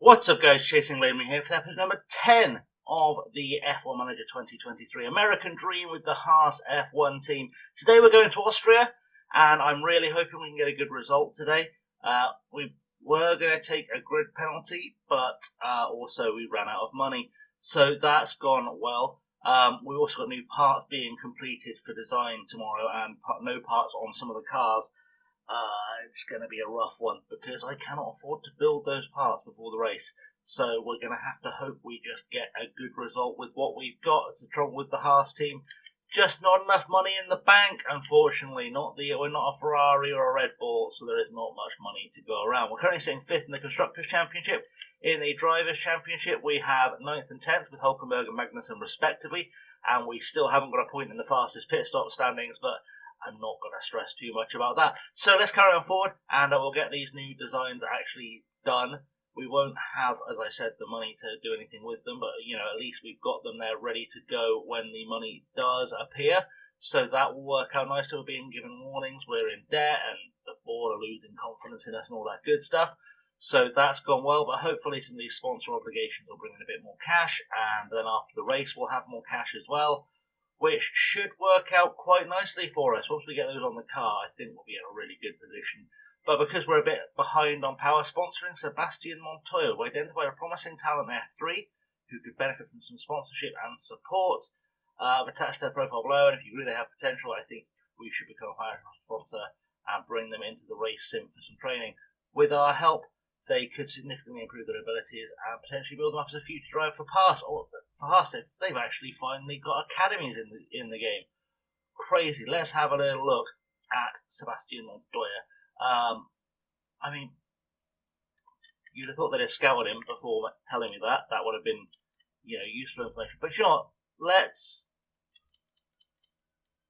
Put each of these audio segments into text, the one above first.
What's up, guys? Chasing Lamely here for episode number 10 of the F1 Manager 2023 American Dream with the Haas F1 team. Today we're going to Austria, and I'm really hoping we can get a good result today. We were going to take a grid penalty, but also we ran out of money, so that's gone well. We've also got new parts being completed for design tomorrow, and no parts on some of the cars. It's going to be a rough one because I cannot afford to build those parts before the race. So we're going to have to hope we just get a good result with what we've got. It's the trouble with the Haas team. Just not enough money in the bank, unfortunately. We're not a Ferrari or a Red Bull, so there is not much money to go around. We're currently sitting 5th in the Constructors' Championship. In the Drivers' Championship, we have 9th and 10th with Hulkenberg and Magnussen respectively. And we still haven't got a point in the fastest pit stop standings, but I'm not going to stress too much about that. So let's carry on forward, and we'll get these new designs actually done. We won't have, as I said, the money to do anything with them, but at least we've got them there ready to go when the money does appear. So that will work out nicely. We're being given warnings, we're in debt, and the board are losing confidence in us and all that good stuff. So that's gone well, but hopefully some of these sponsor obligations will bring in a bit more cash, and then after the race we'll have more cash as well, which should work out quite nicely for us. Once we get those on the car, I think we'll be in a really good position. But because we're a bit behind on power sponsoring, Sebastian Montoya, we identified a promising talent in F3 who could benefit from some sponsorship and support. Attach their profile below, and if you really have potential, I think we should become a higher sponsor and bring them into the race sim for some training. With our help, they could significantly improve their abilities and potentially build them up as a future driver for Haas. They've actually finally got academies in the game. Crazy. Let's have a little look at Sebastian Montoya. I mean, you'd have thought they'd have scouted him before telling me that. That would have been, useful information. But you know what?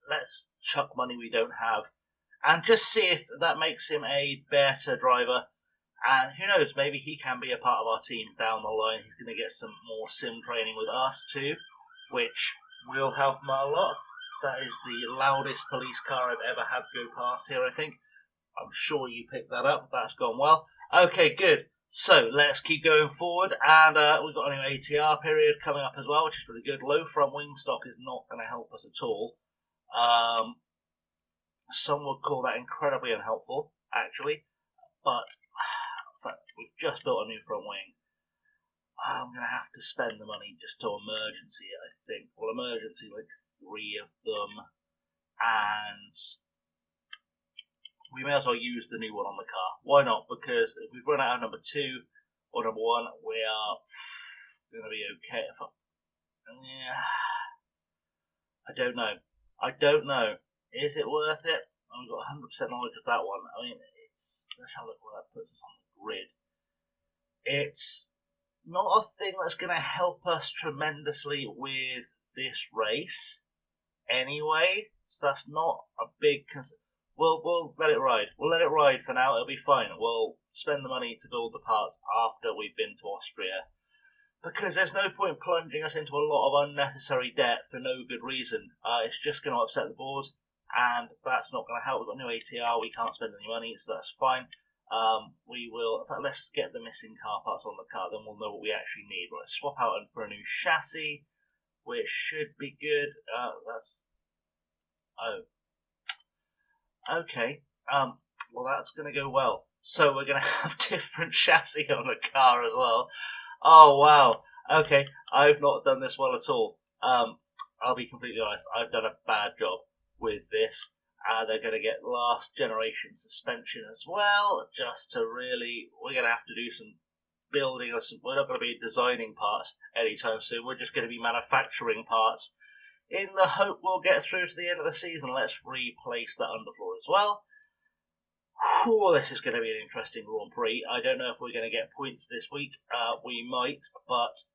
Let's chuck money we don't have and just see if that makes him a better driver. And who knows, maybe he can be a part of our team down the line. He's going to get some more sim training with us too, which will help him a lot. That is the loudest police car I've ever had go past here, I think. I'm sure you picked that up. That's gone well. Okay, good. So let's keep going forward. And we've got a new ATR period coming up as well, which is really good. Low front wing stock is not going to help us at all. Some would call that incredibly unhelpful, actually. But we've just built a new front wing. I'm going to have to spend the money just to emergency it, I think. Well, emergency, like 3 of them. And we may as well use the new one on the car. Why not? Because if we've run out of number 2 or number 1, we are going to be okay. I don't know. Is it worth it? I've got 100% knowledge of that one. I mean, let's have a look where that puts us on the grid. It's not a thing that's going to help us tremendously with this race anyway, so that's not a big concern. We'll let it ride. We'll let it ride for now. It'll be fine. We'll spend the money to build the parts after we've been to Austria, because there's no point plunging us into a lot of unnecessary debt for no good reason. It's just going to upset the board, and that's not going to help. We've got a new ATR. We can't spend any money, so that's fine. We will, in fact, let's get the missing car parts on the car, then we'll know what we actually need. Right, swap out for a new chassis, which should be good. Okay. Well, that's going to go well. So we're going to have different chassis on the car as well. Oh, wow. Okay, I've not done this well at all. I'll be completely honest, I've done a bad job with this. They're going to get last generation suspension as well, just to really, we're going to have to do some building, we're not going to be designing parts anytime soon, we're just going to be manufacturing parts in the hope we'll get through to the end of the season. Let's replace that underfloor as well. Whew, this is going to be an interesting Grand Prix. I don't know if we're going to get points this week. We might, but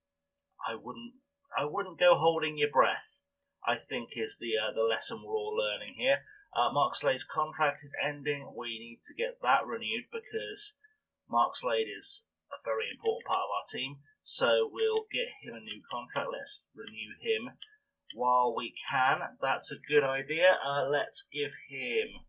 I wouldn't go holding your breath, I think is the lesson we're all learning here. Mark Slade's contract is ending. We need to get that renewed because Mark Slade is a very important part of our team. So we'll get him a new contract. Let's renew him while we can. That's a good idea. Let's give him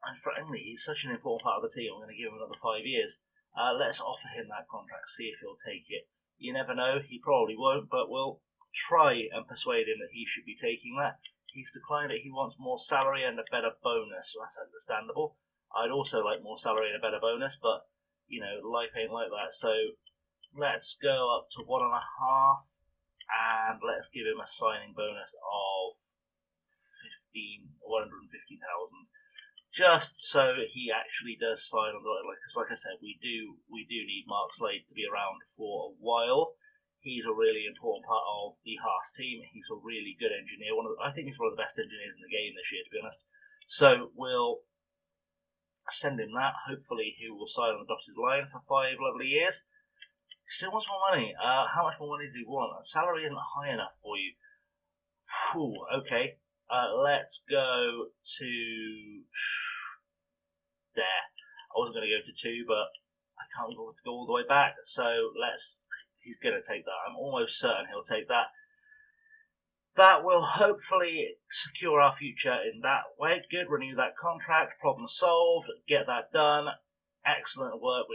And frankly, he's such an important part of the team. I'm going to give him another 5 years. Let's offer him that contract, see if he'll take it. You never know, he probably won't, but we'll try and persuade him that he should be taking that. He's declined it. He wants more salary and a better bonus, so that's understandable. I'd also like more salary and a better bonus, but, you know, life ain't like that. So let's go up to 1.5, and let's give him a signing bonus of 150,000. Just so he actually does sign on the line, because like I said, we do need Mark Slade to be around for a while. He's a really important part of the Haas team. He's a really good engineer. I think he's one of the best engineers in the game this year, to be honest. So we'll send him that. Hopefully he will sign on the dotted line for 5 lovely years. Still wants more money. How much more money do you want? Salary isn't high enough for you. Whew, okay. Let's go to there. I wasn't going to go to 2, but I can't go all the way back. So he's going to take that. I'm almost certain he'll take that. That will hopefully secure our future in that way. Good, renew that contract, problem solved, get that done. Excellent work.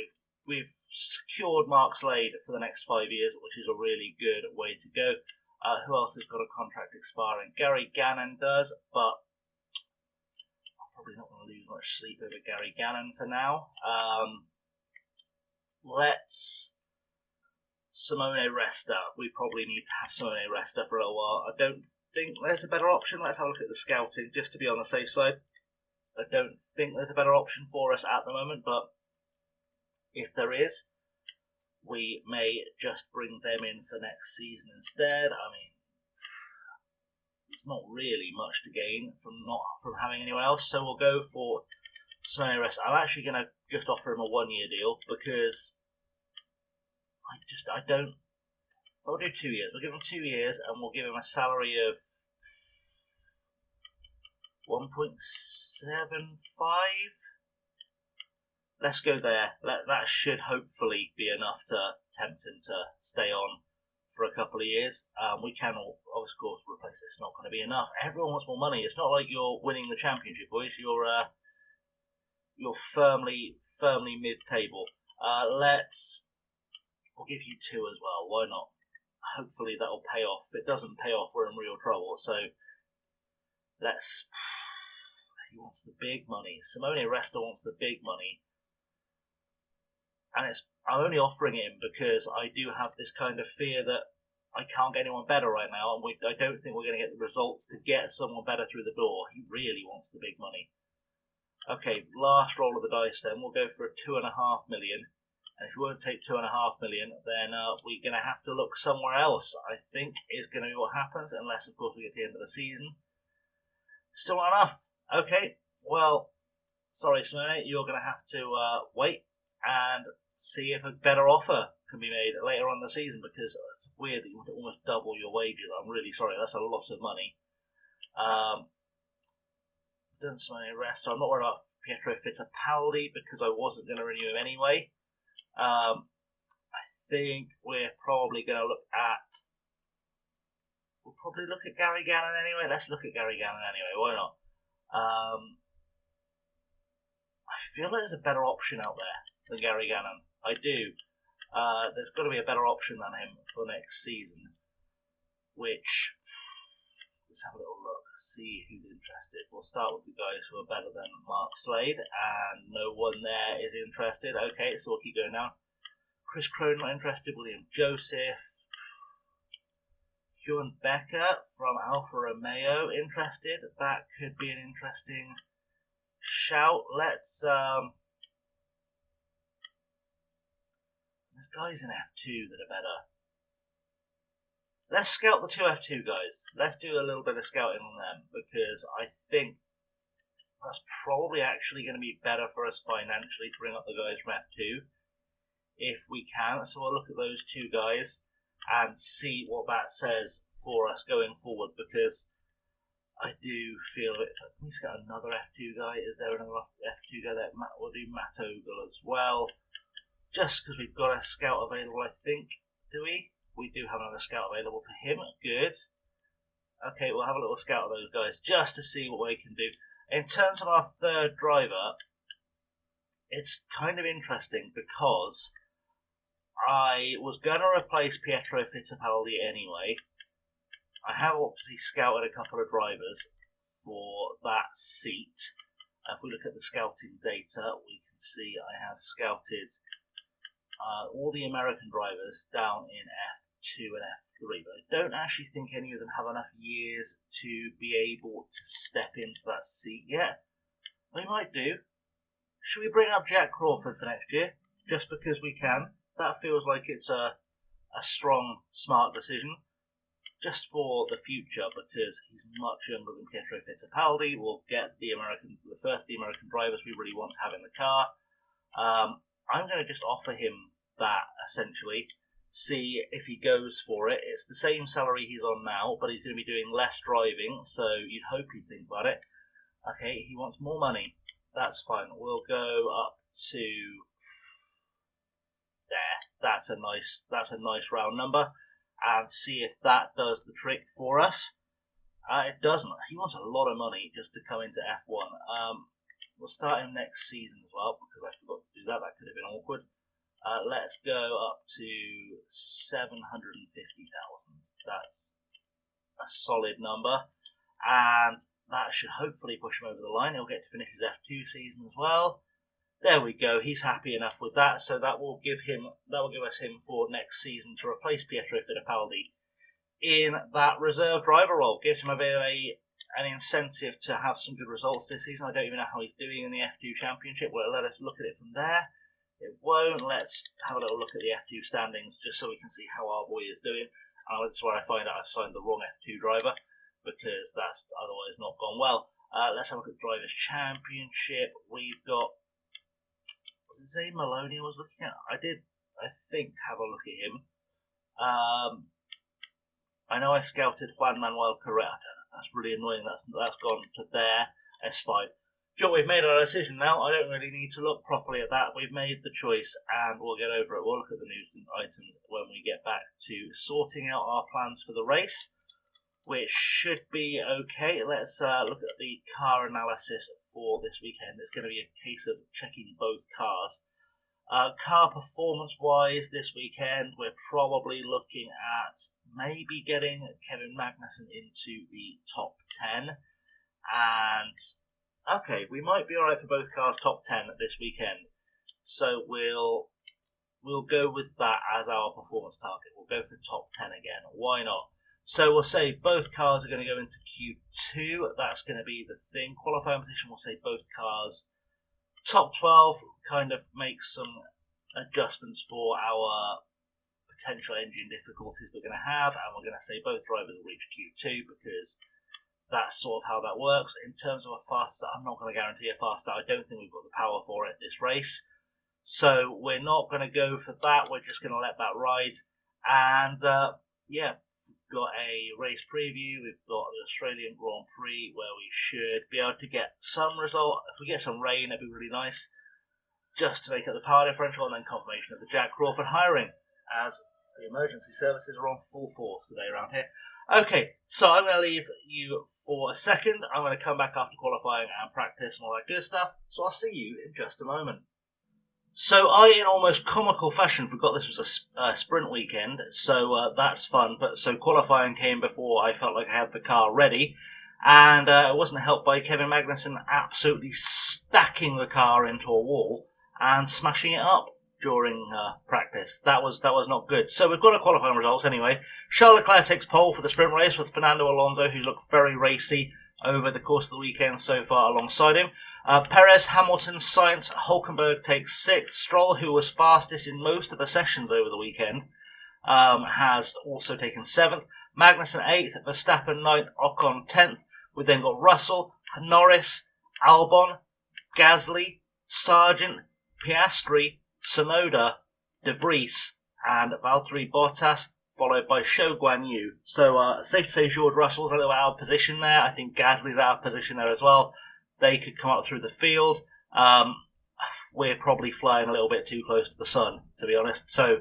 We've secured Mark Slade for the next 5 years, which is a really good way to go. Who else has got a contract expiring? Gary Gannon does, but I'm probably not going to lose much sleep over Gary Gannon for now. Let's Simone Resta. We probably need to have Simone Resta for a while. I don't think there's a better option. Let's have a look at the scouting just to be on the safe side. I don't think there's a better option for us at the moment, but if there is, we may just bring them in for next season instead. I mean, it's not really much to gain from having anyone else, so we'll go for Simone Resta. I'm actually going to just offer him a 1-year deal because We'll do 2 years. We'll give him 2 years and we'll give him a salary of 1.75. Let's go there. That should hopefully be enough to tempt him to stay on for a couple of years. We can, of course, replace it. It's not going to be enough. Everyone wants more money. It's not like you're winning the championship, boys. You're firmly mid-table. We'll give you 2 as well. Why not? Hopefully that'll pay off. If it doesn't pay off, we're in real trouble. So he wants the big money. Simone Resta wants the big money. And I'm only offering him because I do have this kind of fear that I can't get anyone better right now, and I don't think we're going to get the results to get someone better through the door. He really wants the big money. Okay, last roll of the dice then. We'll go for a 2.5 million. And if we won't take 2.5 million, then we're going to have to look somewhere else, I think, is going to be what happens, unless, of course, we get to the end of the season. Still not enough. Okay, well, sorry, Simone, you're going to have to wait and see if a better offer can be made later on in the season, because it's weird that you want to almost double your wages. I'm really sorry, that's a lot of money. Done Simone Resta. I'm not worried about Pietro Fittipaldi because I wasn't going to renew him anyway. I think we're probably going to look at... We'll probably look at Gary Gannon anyway. Let's look at Gary Gannon anyway. Why not? I feel there's a better option out there than Gary Gannon. I do. There's got to be a better option than him for next season. Which... Let's have a little look. See who's interested. We'll start with the guys who are better than Mark Slade, and no one there is interested. Okay, so we'll keep going down. Chris Crone not interested. William Joseph. Ewan Becker from Alfa Romeo interested. That could be an interesting shout. There's guys in F2 that are better. Let's scout the 2 F2 guys. Let's do a little bit of scouting on them, because I think that's probably actually going to be better for us financially to bring up the guys from F2, if we can. So we'll look at those 2 guys and see what that says for us going forward, because I do feel it. Can we scout another F2 guy? Is there another F2 guy that we'll do Matt Ogle as well? Just because we've got a scout available, I think. Do we? We do have another scout available for him. Good. Okay, we'll have a little scout of those guys just to see what we can do. In terms of our third driver, it's kind of interesting because I was going to replace Pietro Fittipaldi anyway. I have obviously scouted a couple of drivers for that seat. If we look at the scouting data, we can see I have scouted all the American drivers down in F2 and F3, but I don't actually think any of them have enough years to be able to step into that seat yet. We might do. Should we bring up Jack Crawford for next year? Just because we can? That feels like it's a strong, smart decision. Just for the future, because he's much younger than Pietro Fittipaldi. We'll get the American drivers we really want to have in the car. I'm going to just offer him that, essentially. See if he goes for it. It's the same salary he's on now, but he's going to be doing less driving, so you'd hope he'd think about it. Okay, he wants more money. That's fine. We'll go up to there. That's a nice round number, and see if that does the trick for us. It doesn't. He wants a lot of money just to come into F1. We'll start him next season as well, because I forgot to do that. That could have been awkward. Let's go up to 750,000. That's a solid number, and that should hopefully push him over the line. He'll get to finish his F2 season as well. There we go. He's happy enough with that, so that will give us him for next season to replace Pietro Fittipaldi in that reserve driver role. Gives him a bit of an incentive to have some good results this season. I don't even know how he's doing in the F2 Championship. Will it let us look at it from there? It won't. Let's have a little look at the F2 standings just so we can see how our boy is doing. That's where I find out I've signed the wrong F2 driver, because that's otherwise not gone well. Let's have a look at the Drivers' Championship. We've got, was it Zane Maloney I was looking at? I think, have a look at him. I know I scouted Juan Manuel Correa. That's really annoying. That's gone to there. That's fine. Joe, we've made our decision now. I don't really need to look properly at that. We've made the choice, and we'll get over it. We'll look at the news and items when we get back to sorting out our plans for the race, which should be okay. Let's look at the car analysis for this weekend. It's going to be a case of checking both cars. Car performance-wise this weekend, we're probably looking at maybe getting Kevin Magnussen into the top 10. And, okay, we might be alright for both cars top 10 this weekend. So we'll go with that as our performance target. We'll go for top 10 again. Why not? So we'll say both cars are going to go into Q2. That's going to be the thing. Qualifying position, we'll say both cars top 12. Kind of make some adjustments for our potential engine difficulties we're going to have. And we're going to say both drivers will reach Q2, because that's sort of how that works. In terms of a fast start, I'm not going to guarantee a fast start. I don't think we've got the power for it this race. So we're not going to go for that. We're just going to let that ride. And yeah, we've got a race preview. We've got the Australian Grand Prix, where we should be able to get some result. If we get some rain, it'd be really nice, just to make up the power differential, and then confirmation of the Jack Crawford hiring, as the emergency services are on full force today around here. Okay, so I'm going to leave you for a second. I'm going to come back after qualifying and practice and all that good stuff, so I'll see you in just a moment. So I, in almost comical fashion, forgot this was a sprint weekend, so that's fun. But so qualifying came before I felt like I had the car ready, and it wasn't helped by Kevin Magnussen absolutely stacking the car into a wall and smashing it up during practice. That was not good. So we've got our qualifying results anyway. Charles Leclerc takes pole for the sprint race, with Fernando Alonso, who's looked very racy over the course of the weekend so far, alongside him. Perez, Hamilton, Sainz, Hulkenberg takes 6th. Stroll, who was fastest in most of the sessions over the weekend, has also taken 7th. Magnussen 8th, Verstappen 9th, Ocon 10th. We've then got Russell, Norris, Albon, Gasly, Sargent, Piastri, Tsunoda, De Vries, and Valtteri Bottas, followed by Zhou Guanyu. So safe to say George Russell's a little out of position there. I think Gasly's out of position there as well. They could come up through the field. We're probably flying a little bit too close to the sun, to be honest. So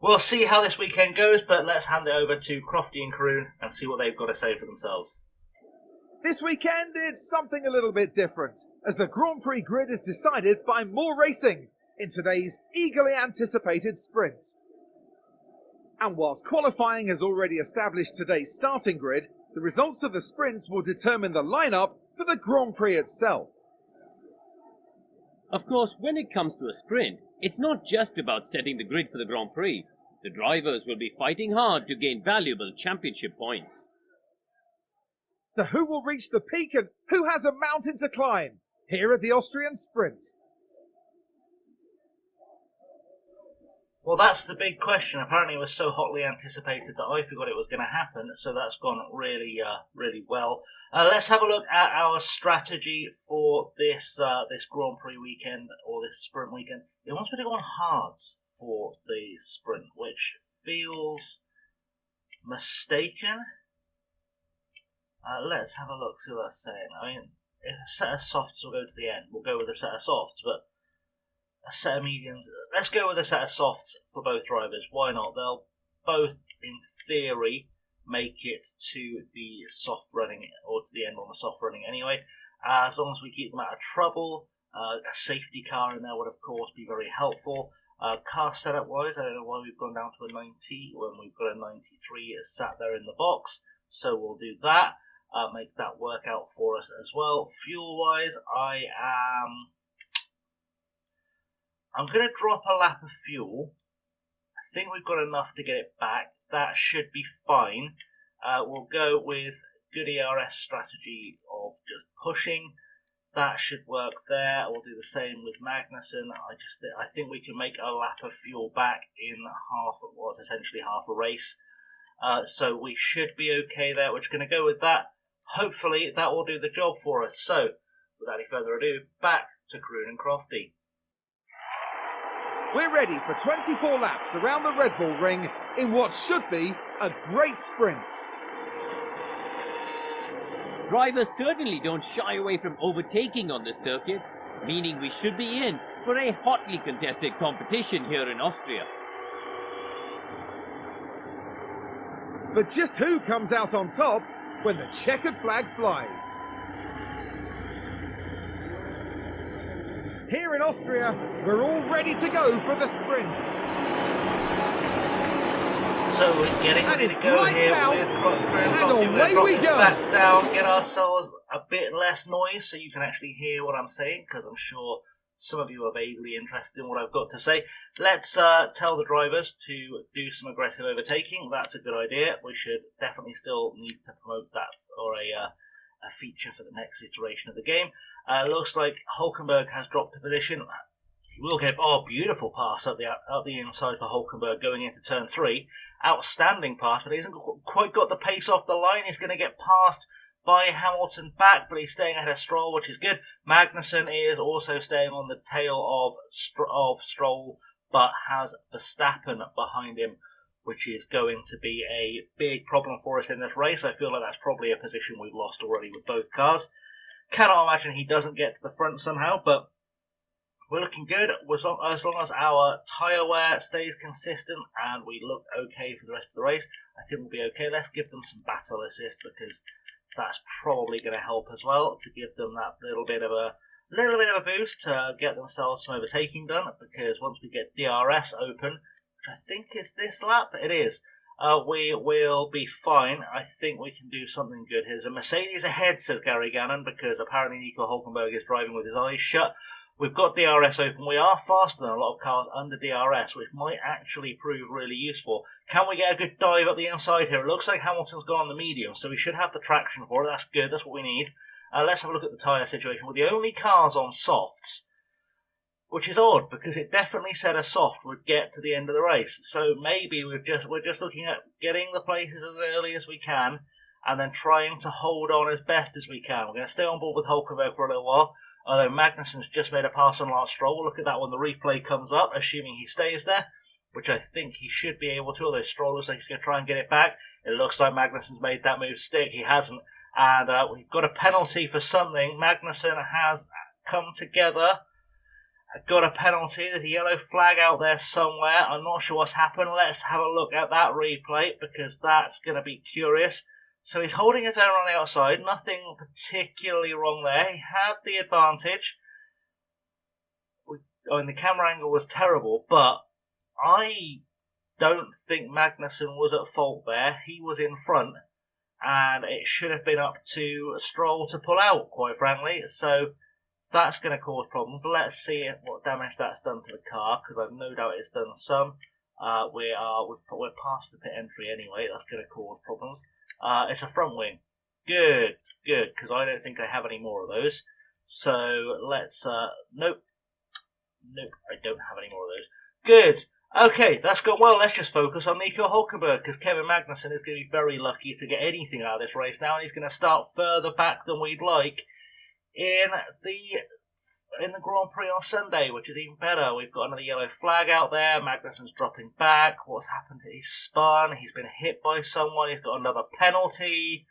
we'll see how this weekend goes, but let's hand it over to Crofty and Karoon and see what they've got to say for themselves. This weekend, it's something a little bit different, as the Grand Prix grid is decided by more racing in today's eagerly anticipated sprint. And whilst qualifying has already established today's starting grid, the results of the sprint will determine the lineup for the Grand Prix itself. Of course, when it comes to a sprint, it's not just about setting the grid for the Grand Prix. The drivers will be fighting hard to gain valuable championship points. So who will reach the peak and who has a mountain to climb here at the Austrian Sprint? Well, that's the big question. Apparently it was so hotly anticipated that I forgot it was going to happen, so that's gone really well. Let's have a look at our strategy for this Grand Prix weekend, or this sprint weekend. It wants me to go on hards for the sprint, which feels mistaken. Let's have a look, see what that's saying. I mean, if a set of softs will go to the end, we'll go with a set of softs, but a set of mediums. Let's go with a set of softs for both drivers. Why not? They'll both, in theory, make it to the soft running, or to the end on the soft running anyway. As long as we keep them out of trouble, a safety car in there would, of course, be very helpful. Car setup wise, I don't know why we've gone down to a 90 when we've got a 93 sat there in the box. So we'll do that. Make that work out for us as well. Fuel wise, I'm going to drop a lap of fuel. I think we've got enough to get it back. That should be fine. We'll go with good ERS strategy of just pushing. That should work there. We'll do the same with Magnussen. I think we can make a lap of fuel back in essentially half a race. So we should be okay there. We're just going to go with that. Hopefully that will do the job for us. So, without any further ado, back to Kroon and Crofty. We're ready for 24 laps around the Red Bull Ring in what should be a great sprint. Drivers certainly don't shy away from overtaking on this circuit, meaning we should be in for a hotly contested competition here in Austria. But just who comes out on top when the checkered flag flies? Here in Austria, we're all ready to go for the sprint. So we're getting ready to go here with and away we go. Back down, get ourselves a bit less noise so you can actually hear what I'm saying, because I'm sure some of you are vaguely interested in what I've got to say. Let's tell the drivers to do some aggressive overtaking. That's a good idea. We should definitely still need to promote that, or a feature for the next iteration of the game. Looks like Hulkenberg has dropped a position. He will get beautiful pass up the inside for Hulkenberg going into turn 3. Outstanding pass, but he hasn't quite got the pace off the line. He's going to get passed by Hamilton back, but he's staying ahead of Stroll, which is good. Magnussen is also staying on the tail of Stroll, but has Verstappen behind him, which is going to be a big problem for us in this race. I feel like that's probably a position we've lost already with both cars. Cannot imagine he doesn't get to the front somehow, but we're looking good as long as our tyre wear stays consistent and we look okay for the rest of the race. I think we'll be okay. Let's give them some battle assist, because that's probably going to help as well, to give them that little bit of a boost to get themselves some overtaking done, because once we get DRS open, which I think is this lap, it is, we will be fine. I think we can do something good. Here's a Mercedes ahead, says Gary Gannon, because apparently Nico Hulkenberg is driving with his eyes shut. We've got DRS open. We are faster than a lot of cars under DRS, which might actually prove really useful. Can we get a good dive up the inside here? It looks like Hamilton's gone on the medium, so we should have the traction for it. That's good. That's what we need. Let's have a look at the tyre situation. We're the only cars on softs, which is odd, because it definitely said a soft would get to the end of the race. So maybe we're just looking at getting the places as early as we can, and then trying to hold on as best as we can. We're going to stay on board with Hulkenberg for a little while. Although Magnussen's just made a pass on Lance Stroll. We'll look at that when the replay comes up, assuming he stays there, which I think he should be able to, although Stroll looks like he's going to try and get it back. It looks like Magnussen's made that move stick. He hasn't. And we've got a penalty for something. Magnussen has come together. Got a penalty. There's a yellow flag out there somewhere. I'm not sure what's happened. Let's have a look at that replay, because that's going to be curious. So he's holding his own on the outside. Nothing particularly wrong there. He had the advantage. The camera angle was terrible, but I don't think Magnussen was at fault there. He was in front, and it should have been up to Stroll to pull out, quite frankly. So that's going to cause problems. Let's see what damage that's done to the car, because I've no doubt it's done some. We're past the pit entry anyway. That's going to cause problems. It's a front wing. Good, because I don't think I have any more of those. So let's... Nope, I don't have any more of those. Good. Okay, that's gone well. Let's just focus on Nico Hulkenberg, because Kevin Magnussen is going to be very lucky to get anything out of this race now, and he's going to start further back than we'd like in the Grand Prix on Sunday, which is even better. We've got another yellow flag out there. Magnussen's dropping back. What's happened? He's spun. He's been hit by someone. He's got another penalty.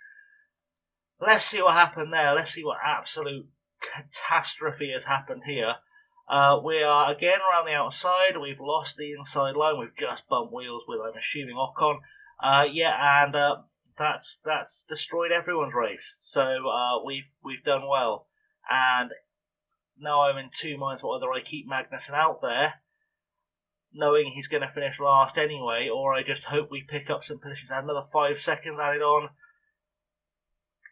Let's see what happened there. Let's see what absolute catastrophe has happened here. We are again around the outside. We've lost the inside line. We've just bumped wheels with, I'm assuming, Ocon. That's destroyed everyone's race. So we've done well. And now I'm in two minds whether I keep Magnussen out there, knowing he's going to finish last anyway, or I just hope we pick up some positions. Add another 5 seconds added on.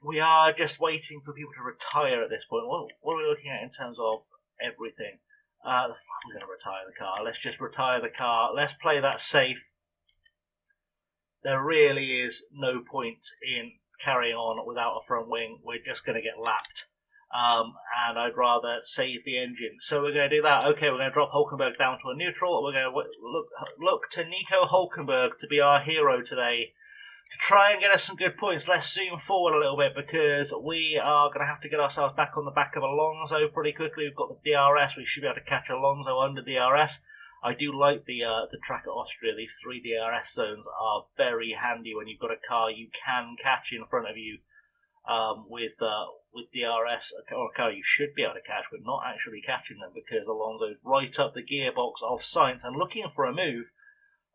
We are just waiting for people to retire at this point. What are we looking at in terms of everything? We're going to retire the car. Let's just retire the car. Let's play that safe. There really is no point in carrying on without a front wing. We're just going to get lapped. And I'd rather save the engine. So we're going to do that. Okay, we're going to drop Hulkenberg down to a neutral. We're going to look to Nico Hulkenberg to be our hero today, to try and get us some good points. Let's zoom forward a little bit, because we are going to have to get ourselves back on the back of Alonso pretty quickly. We've got the DRS. We should be able to catch Alonso under DRS. I do like the track at Austria. These 3 DRS zones are very handy when you've got a car you can catch in front of you with DRS, or a car you should be able to catch, but not actually catching them, because Alonso's right up the gearbox of Sainz and looking for a move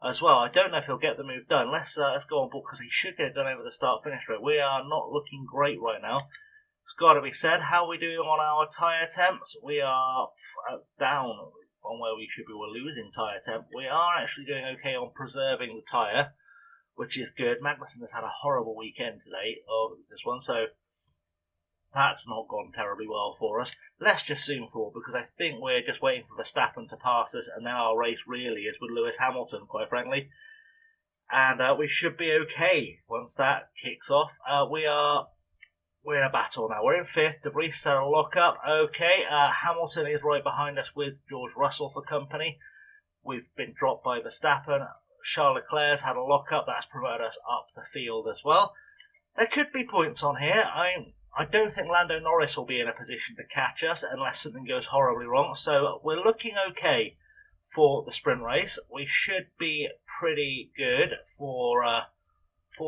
as well. I don't know if he'll get the move done. Let's go on board, because he should get it done over the start-finish rate. We are not looking great right now. It's got to be said. How are we doing on our tyre temps? We are down on where we should be. We're losing tyre temp. We are actually doing okay on preserving the tyre, which is good. Magnussen has had a horrible weekend today of this one, so that's not gone terribly well for us. Let's just zoom forward, because I think we're just waiting for Verstappen to pass us, and then our race really is with Lewis Hamilton, quite frankly. And we should be okay once that kicks off. We're in a battle now. We're in 5th. De Vries had a lock-up. Okay, Hamilton is right behind us with George Russell for company. We've been dropped by Verstappen. Charles Leclerc's had a lock-up. That's promoted us up the field as well. There could be points on here. I don't think Lando Norris will be in a position to catch us unless something goes horribly wrong. So we're looking okay for the sprint race. We should be pretty good for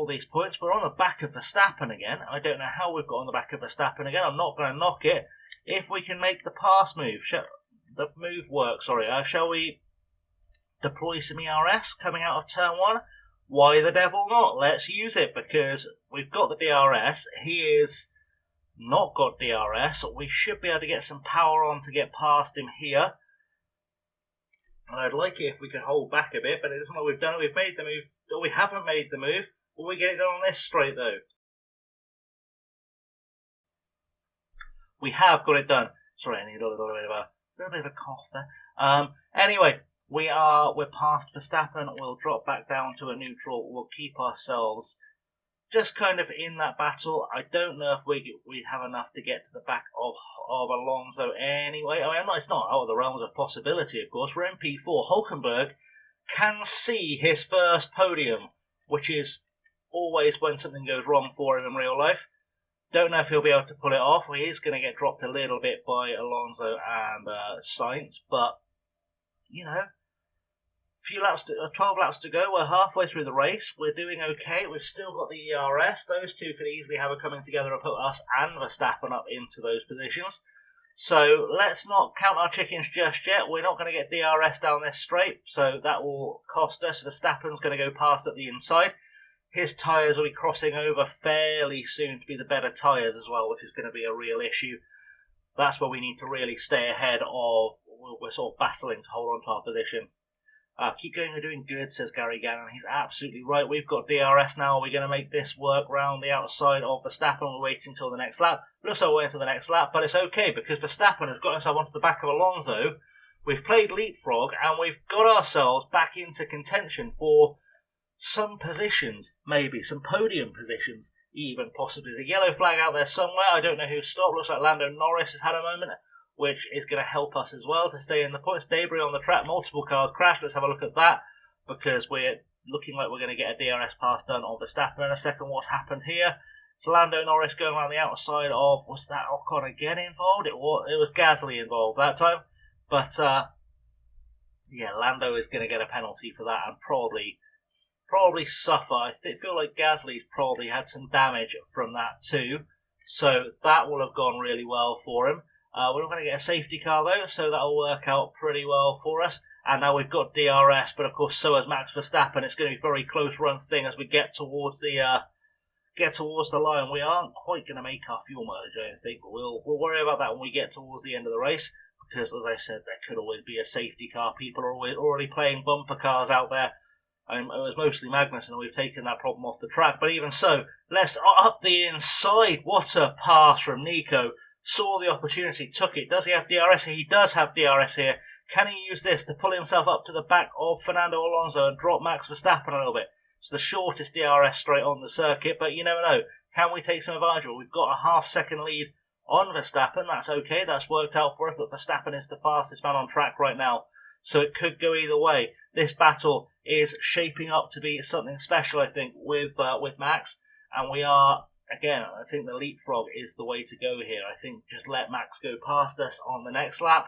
these points. We're on the back of Verstappen again. I don't know how we've got on the back of Verstappen again. I'm not going to knock it. If we can make the pass move, the move work, sorry. Shall we deploy some ERS coming out of turn 1? Why the devil not? Let's use it, because we've got the DRS. He is not got DRS. We should be able to get some power on to get past him here. And I'd like it if we could hold back a bit, but it doesn't look like we've done it. We've made the move. Or we haven't made the move. Will we get it done on this straight, though? We have got it done. Sorry, I need a little bit of a cough there. Anyway, we're past Verstappen. We'll drop back down to a neutral. We'll keep ourselves just kind of in that battle. I don't know if we have enough to get to the back of Alonso anyway. I mean, it's not out of the realms of possibility, of course. We're in P4. Hulkenberg can see his first podium, which is always when something goes wrong for him in real life. Don't know if he'll be able to pull it off. He is going to get dropped a little bit by Alonso and Sainz, but, you know, 12 laps to go. We're halfway through the race. We're doing okay. We've still got the ERS. Those two could easily have a coming together and put us and Verstappen up into those positions. So let's not count our chickens just yet. We're not going to get DRS down this straight, so that will cost us. Verstappen's going to go past at the inside. his tyres will be crossing over fairly soon to be the better tyres as well, which is going to be a real issue. That's where we need to really stay ahead of. We're sort of battling to hold on to our position. Keep going, we're doing good, says Gary Gannon. He's absolutely right. We've got DRS now. We're going to make this work round the outside of Verstappen. We're waiting until the next lap. Looks like we're waiting until the next lap, but it's okay because Verstappen has got himself onto the back of Alonso. We've played leapfrog and we've got ourselves back into contention for some positions, maybe some podium positions, even possibly. There's a yellow flag out there somewhere. I don't know who stopped. Looks like Lando Norris has had a moment, which is going to help us as well to stay in the points. Debris on the track, multiple cars crashed. Let's have a look at that because we're looking like we're going to get a DRS pass done on Verstappen in a second. What's happened here? It's Lando Norris going around the outside of, was that Ocon again involved? It was Gasly involved that time. But, yeah, Lando is going to get a penalty for that and probably suffer. I feel like Gasly's probably had some damage from that too. So that will have gone really well for him. We're not going to get a safety car though, so that'll work out pretty well for us. And now we've got DRS, but of course so has Max Verstappen. It's going to be a very close run thing as we get towards the line. We aren't quite going to make our fuel mileage, I don't think. We'll worry about that when we get towards the end of the race, because as I said, there could always be a safety car. People are already playing bumper cars out there. It was mostly Magnussen, and we've taken that problem off the track. But even so, let's up the inside. What a pass from Nico. Saw the opportunity, took it. Does he have DRS here? He does have DRS here. Can he use this to pull himself up to the back of Fernando Alonso and drop Max Verstappen a little bit? It's the shortest DRS straight on the circuit, but you never know. Can we take some advantage? We've got a half-second lead on Verstappen. That's okay. That's worked out for us, but Verstappen is the fastest man on track right now, so it could go either way. This battle is shaping up to be something special, I think, with Max, and we are. Again, I think the leapfrog is the way to go here. I think just let Max go past us on the next lap.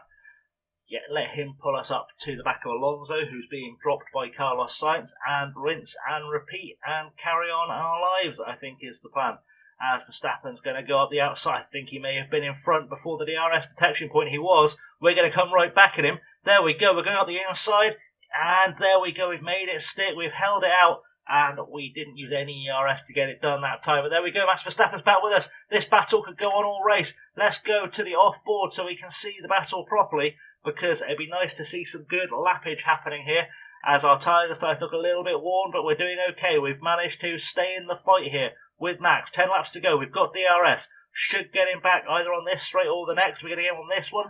Yeah, let him pull us up to the back of Alonso, who's being dropped by Carlos Sainz, and rinse and repeat and carry on our lives, I think is the plan. As Verstappen's going to go up the outside. I think he may have been in front before the DRS detection point. He was. We're going to come right back at him. There we go. We're going up the inside. And there we go. We've made it stick. We've held it out. And we didn't use any ERS to get it done that time. But there we go, Max Verstappen's back with us. This battle could go on all race. Let's go to the off-board so we can see the battle properly, because it'd be nice to see some good lappage happening here, as our tyres are starting to look a little bit worn, but we're doing okay. We've managed to stay in the fight here with Max. 10 laps to go. We've got DRS. Should get him back either on this straight or the next. We're going to get him on this one.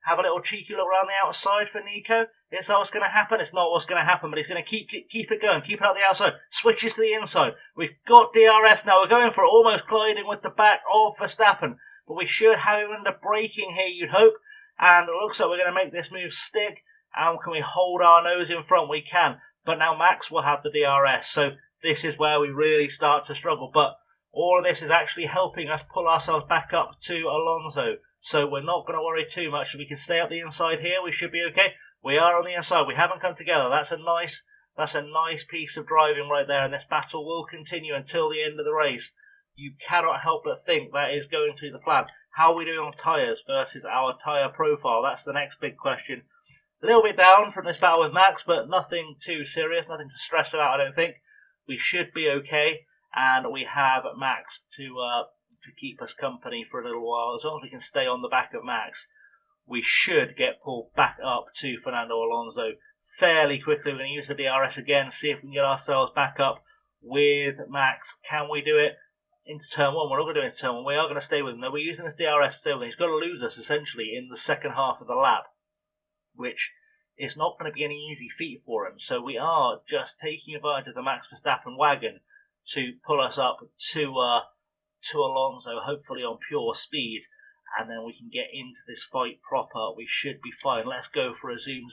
Have a little cheeky look around the outside for Nico. Is that what's going to happen? It's not what's going to happen, but he's going to keep it going. Keep it out the outside. Switches to the inside. We've got DRS now. We're going for it, almost colliding with the back of Verstappen. But we should have him under braking here, you'd hope. And it looks like we're going to make this move stick. And can we hold our nose in front? We can. But now Max will have the DRS. So this is where we really start to struggle. But all of this is actually helping us pull ourselves back up to Alonso. So we're not going to worry too much. We can stay up the inside here. We should be okay. We are on the inside. We haven't come together. That's a nice piece of driving right there. And this battle will continue until the end of the race. You cannot help but think that is going to be the plan. How are we doing on tyres versus our tyre profile? That's the next big question. A little bit down from this battle with Max, but nothing too serious. Nothing to stress about, I don't think. We should be okay. And we have Max to keep us company for a little while. As long as we can stay on the back of Max, we should get pulled back up to Fernando Alonso fairly quickly. We're going to use the DRS again, see if we can get ourselves back up with Max. Can we do it into turn one? We're not going to do it into turn one. We are going to stay with him. No, we're using this DRS still. He's got to lose us essentially in the second half of the lap, which is not going to be any easy feat for him. So we are just taking advantage of the Max Verstappen wagon to pull us up to Alonso, hopefully on pure speed, and then we can get into this fight proper. We should be fine. Let's go for a zoom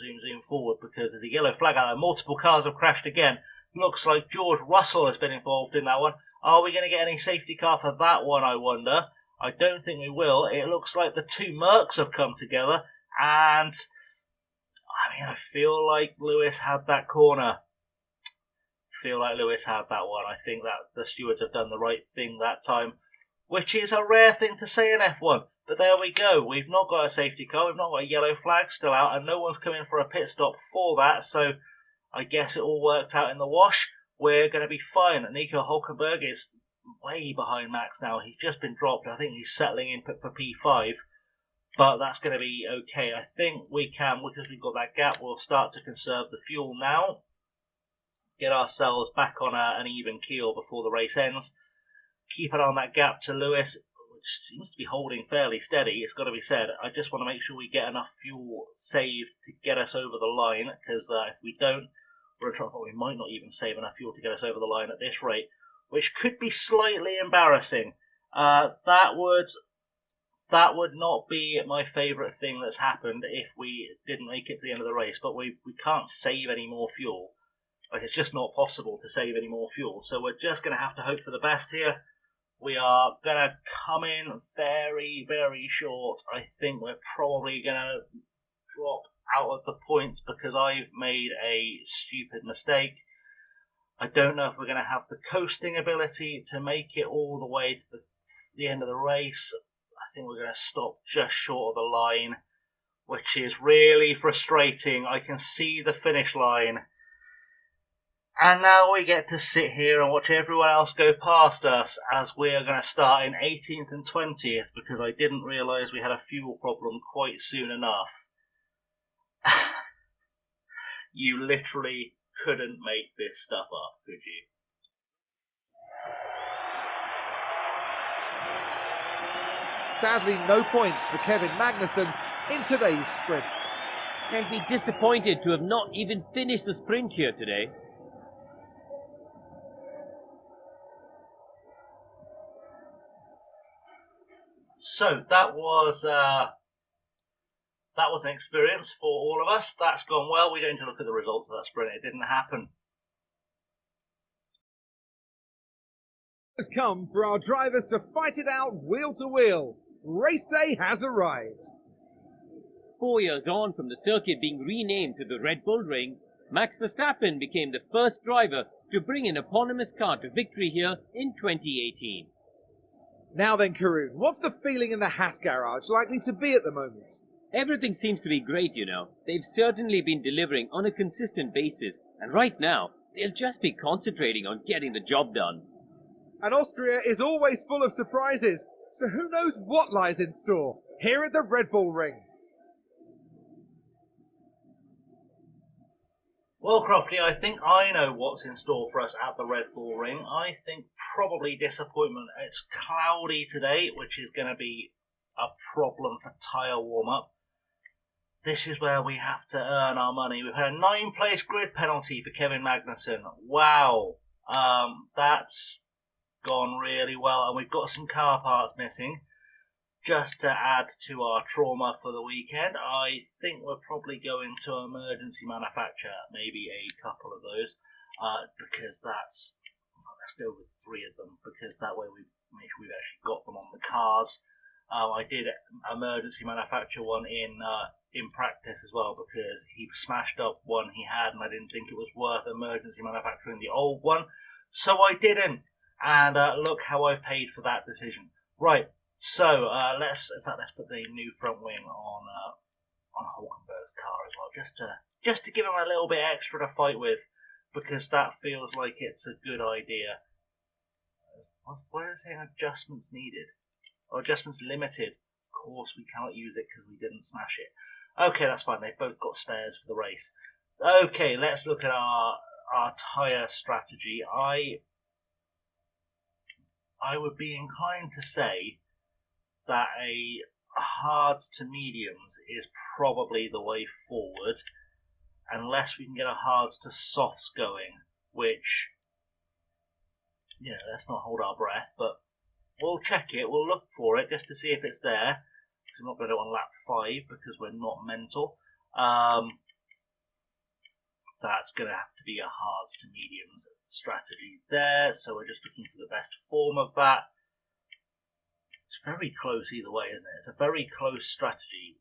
forward, because there's a yellow flag out there. Multiple cars have crashed again. Looks like George Russell has been involved in that one. Are we going to get any safety car for that one, I wonder? I don't think we will. It looks like the two Mercs have come together, and I feel like Lewis had that corner. I think that the stewards have done the right thing that time, which is a rare thing to say in F1. But there we go. We've not got a safety car. We've not got a yellow flag still out, and no one's coming for a pit stop for that. So I guess it all worked out in the wash. we're going to be fine. Nico Hulkenberg is way behind Max now. He's just been dropped. I think he's settling in for P5, but that's going to be okay. I think we can, because we've got that gap, we'll start to conserve the fuel now, get ourselves back on an even keel before the race ends. Keep an eye on that gap to Lewis, which seems to be holding fairly steady, it's got to be said. I just want to make sure we get enough fuel saved to get us over the line, because if we don't, we're in trouble. We might not even save enough fuel to get us over the line at this rate, which could be slightly embarrassing. That would not be my favourite thing that's happened if we didn't make it to the end of the race, but we can't save any more fuel. Like, it's just not possible to save any more fuel, so we're just going to have to hope for the best here. We are going to come in very, very short. I think we're probably going to drop out of the points because I've made a stupid mistake. I don't know if we're going to have the coasting ability to make it all the way to the end of the race. I think we're going to stop just short of the line, which is really frustrating. I can see the finish line. And now we get to sit here and watch everyone else go past us as we're going to start in 18th and 20th because I didn't realise we had a fuel problem quite soon enough. You literally couldn't make this stuff up, could you? Sadly, no points for Kevin Magnussen in today's sprint. They'll be disappointed to have not even finished the sprint here today. So that was an experience for all of us. That's gone well. We're going to look at the results of that sprint. It didn't happen. Has come for our drivers to fight it out wheel to wheel. Race day has arrived. 4 years on from the circuit being renamed to the Red Bull Ring, Max Verstappen became the first driver to bring an eponymous car to victory here in 2018. Now then, Karun, what's the feeling in the Haas garage likely to be at the moment? Everything seems to be great, you know. They've certainly been delivering on a consistent basis, and right now, they'll just be concentrating on getting the job done. And Austria is always full of surprises, so who knows what lies in store here at the Red Bull Ring. Well, Crofty, I think I know what's in store for us at the Red Bull Ring. I think probably disappointment. It's cloudy today, which is going to be a problem for tyre warm-up. This is where we have to earn our money. We've had a 9-place grid penalty for Kevin Magnussen. Wow. That's gone really well. And we've got some car parts missing. Just to add to our trauma for the weekend, I think we're probably going to emergency manufacture, maybe a couple of those, because let's go with 3 of them, because that way we make sure we've actually got them on the cars. I did emergency manufacture one in practice as well, because he smashed up one he had, and I didn't think it was worth emergency manufacturing the old one, so I didn't. And look how I've paid for that decision. Right. So let's put the new front wing on Hulkenberg's car as well, just to give him a little bit extra to fight with, because that feels like it's a good idea. What is it saying? Adjustments needed or adjustments limited? Of course, we cannot use it because we didn't smash it. Okay, that's fine. They've both got spares for the race. Okay, let's look at our tyre strategy. I would be inclined to say that a hards to mediums is probably the way forward, unless we can get a hards to softs going, which, let's not hold our breath, but we'll check it, we'll look for it just to see if it's there. I'm not going to do it on lap 5 because we're not mental. That's going to have to be a hards to mediums strategy there, so we're just looking for the best form of that. It's very close either way, isn't it? It's a very close strategy.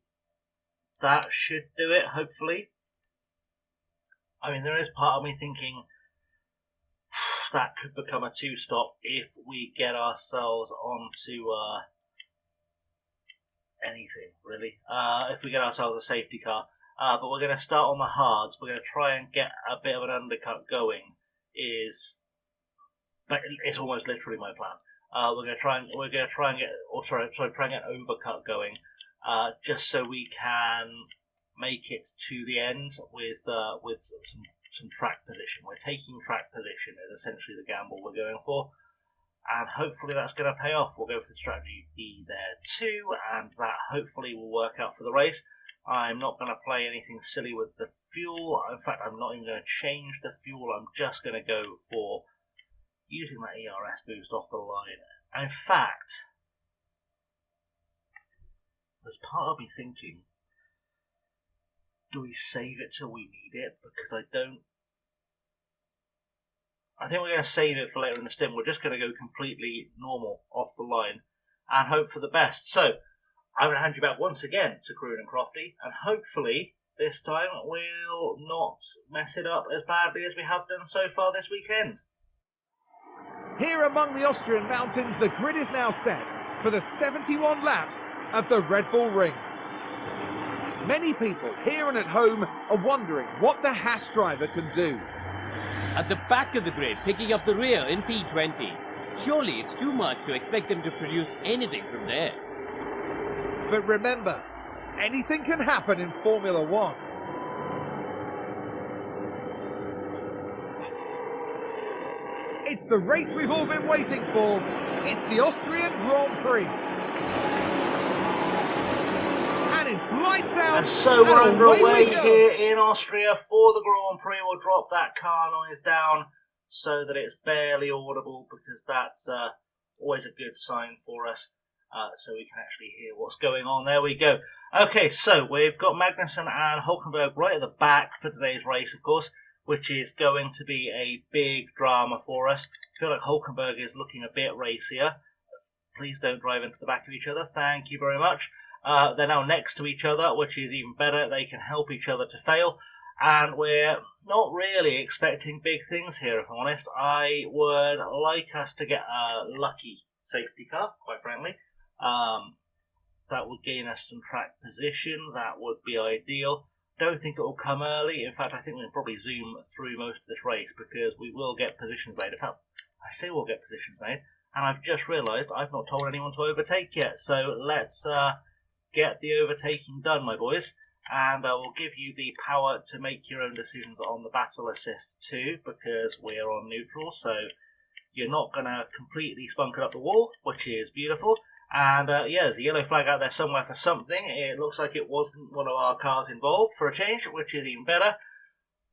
That should do it, hopefully. I mean, there is part of me thinking that could become a 2-stop if we get ourselves onto anything, really. If we get ourselves a safety car. But we're going to start on the hards. We're going to try and get a bit of an undercut going is, but it's almost literally my plan. We're going to try and get, try and get an overcut going, just so we can make it to the end with some track position. We're taking track position is essentially the gamble we're going for, and hopefully that's going to pay off. We'll go for the strategy E there too, and that hopefully will work out for the race. I'm not going to play anything silly with the fuel. In fact, I'm not even going to change the fuel. I'm just going to go for using that ERS boost off the line. And in fact, there's part of me thinking, do we save it till we need it? Because I think we're going to save it for later in the stint. We're just going to go completely normal off the line and hope for the best. So I'm going to hand you back once again to Croon and Crofty, and hopefully this time we'll not mess it up as badly as we have done so far this weekend. Here among the Austrian mountains, the grid is now set for the 71 laps of the Red Bull Ring. Many people here and at home are wondering what the Haas driver can do. At the back of the grid, picking up the rear in P20. Surely it's too much to expect them to produce anything from there. But remember, anything can happen in Formula One. It's the race we've all been waiting for. It's the Austrian Grand Prix. And it's lights out. And so we're and underway we go. here in Austria for the Grand Prix. We'll drop that car noise down so that it's barely audible, because that's always a good sign for us, so we can actually hear what's going on. There we go. Okay, so we've got Magnussen and Hulkenberg right at the back for today's race, of course, which is going to be a big drama for us. I feel like Hulkenberg is looking a bit racier. Please don't drive into the back of each other. Thank you very much. They're now next to each other, which is even better. They can help each other to fail. And we're not really expecting big things here, if I'm honest. I would like us to get a lucky safety car, quite frankly. That would gain us some track position. That would be ideal. Don't think it will come early. In fact, I think we'll probably zoom through most of this race, because we will get positions made. In fact, I say we'll get positions made, and I've just realised I've not told anyone to overtake yet. So let's get the overtaking done, my boys. And I will give you the power to make your own decisions on the battle assist too, because we're on neutral. So you're not going to completely spunk it up the wall, which is beautiful. And yeah, there's a yellow flag out there somewhere for something. It looks like it wasn't one of our cars involved for a change, which is even better.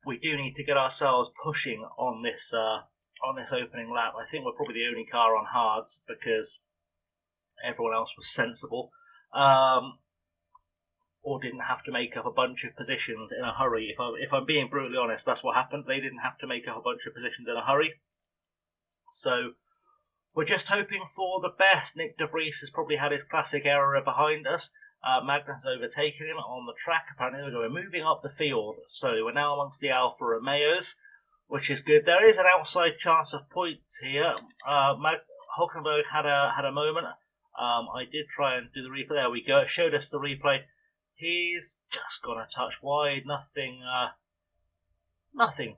We do need to get ourselves pushing on this opening lap. I think we're probably the only car on hards, because everyone else was sensible, or didn't have to make up a bunch of positions in a hurry. If I'm being brutally honest, that's what happened. They didn't have to make up a bunch of positions in a hurry. So we're just hoping for the best. Nick De Vries has probably had his classic error behind us. Magnus has overtaken him on the track. Apparently we're moving up the field. So we're now amongst the Alfa Romeos, which is good. There is an outside chance of points here. Hulkenberg had a moment. I did try and do the replay. There we go. It showed us the replay. He's just gone a touch wide. Nothing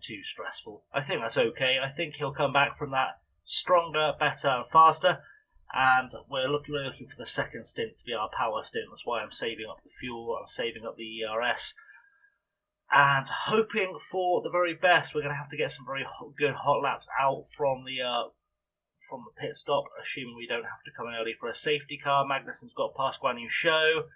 too stressful. I think that's okay. I think he'll come back from that stronger, better, and faster. And we're looking for the second stint to be our power stint. That's why I'm saving up the fuel. I'm saving up the ERS. And hoping for the very best. We're going to have to get some very good hot laps out from the pit stop, assuming we don't have to come early for a safety car. Magnussen's got past Guan Yu Show.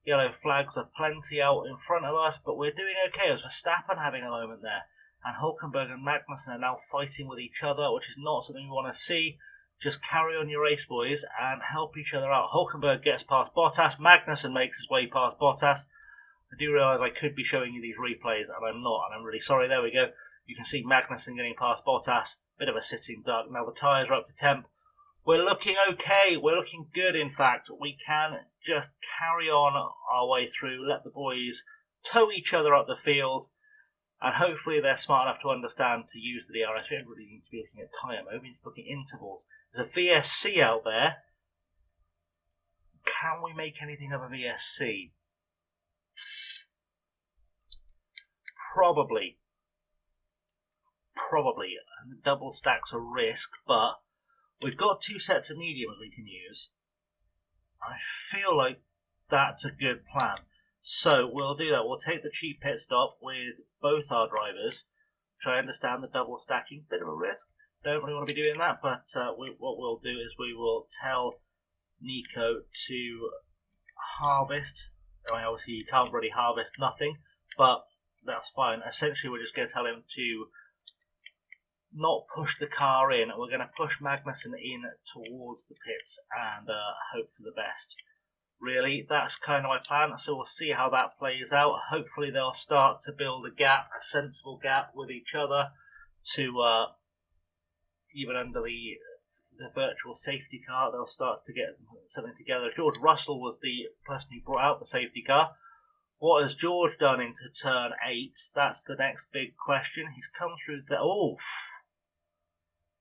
Yellow flags are plenty out in front of us, but we're doing okay. As Verstappen having a moment there. And Hulkenberg and Magnussen are now fighting with each other, which is not something we want to see. Just carry on your race, boys, and help each other out. Hulkenberg gets past Bottas. Magnussen makes his way past Bottas. I do realise I could be showing you these replays, and I'm not, and I'm really sorry. There we go. You can see Magnussen getting past Bottas. Bit of a sitting duck. Now the tyres are up to temp. We're looking okay. We're looking good, in fact. We can just carry on our way through, let the boys tow each other up the field, and hopefully they're smart enough to understand to use the DRS. We don't really need to be looking at tyre mode. We need to be looking at intervals. There's a VSC out there. Can we make anything of a VSC? Probably. probably. And the double stack's a risk, but we've got 2 sets of mediums we can use. I feel like that's a good plan. So we'll do that. We'll take the cheap pit stop with both our drivers. Try to understand the double stacking. Bit of a risk. Don't really want to be doing that, but what we'll do is we will tell Nico to harvest. I mean, obviously you can't really harvest nothing, but that's fine. Essentially we're just going to tell him to not push the car in. We're going to push Magnussen in towards the pits and hope for the best. Really, that's kind of my plan, so we'll see how that plays out. Hopefully they'll start to build a gap, a sensible gap with each other to even under the virtual safety car, they'll start to get something together. George Russell was the person who brought out the safety car. What has George done into turn 8? That's the next big question. He's come through the... Oh!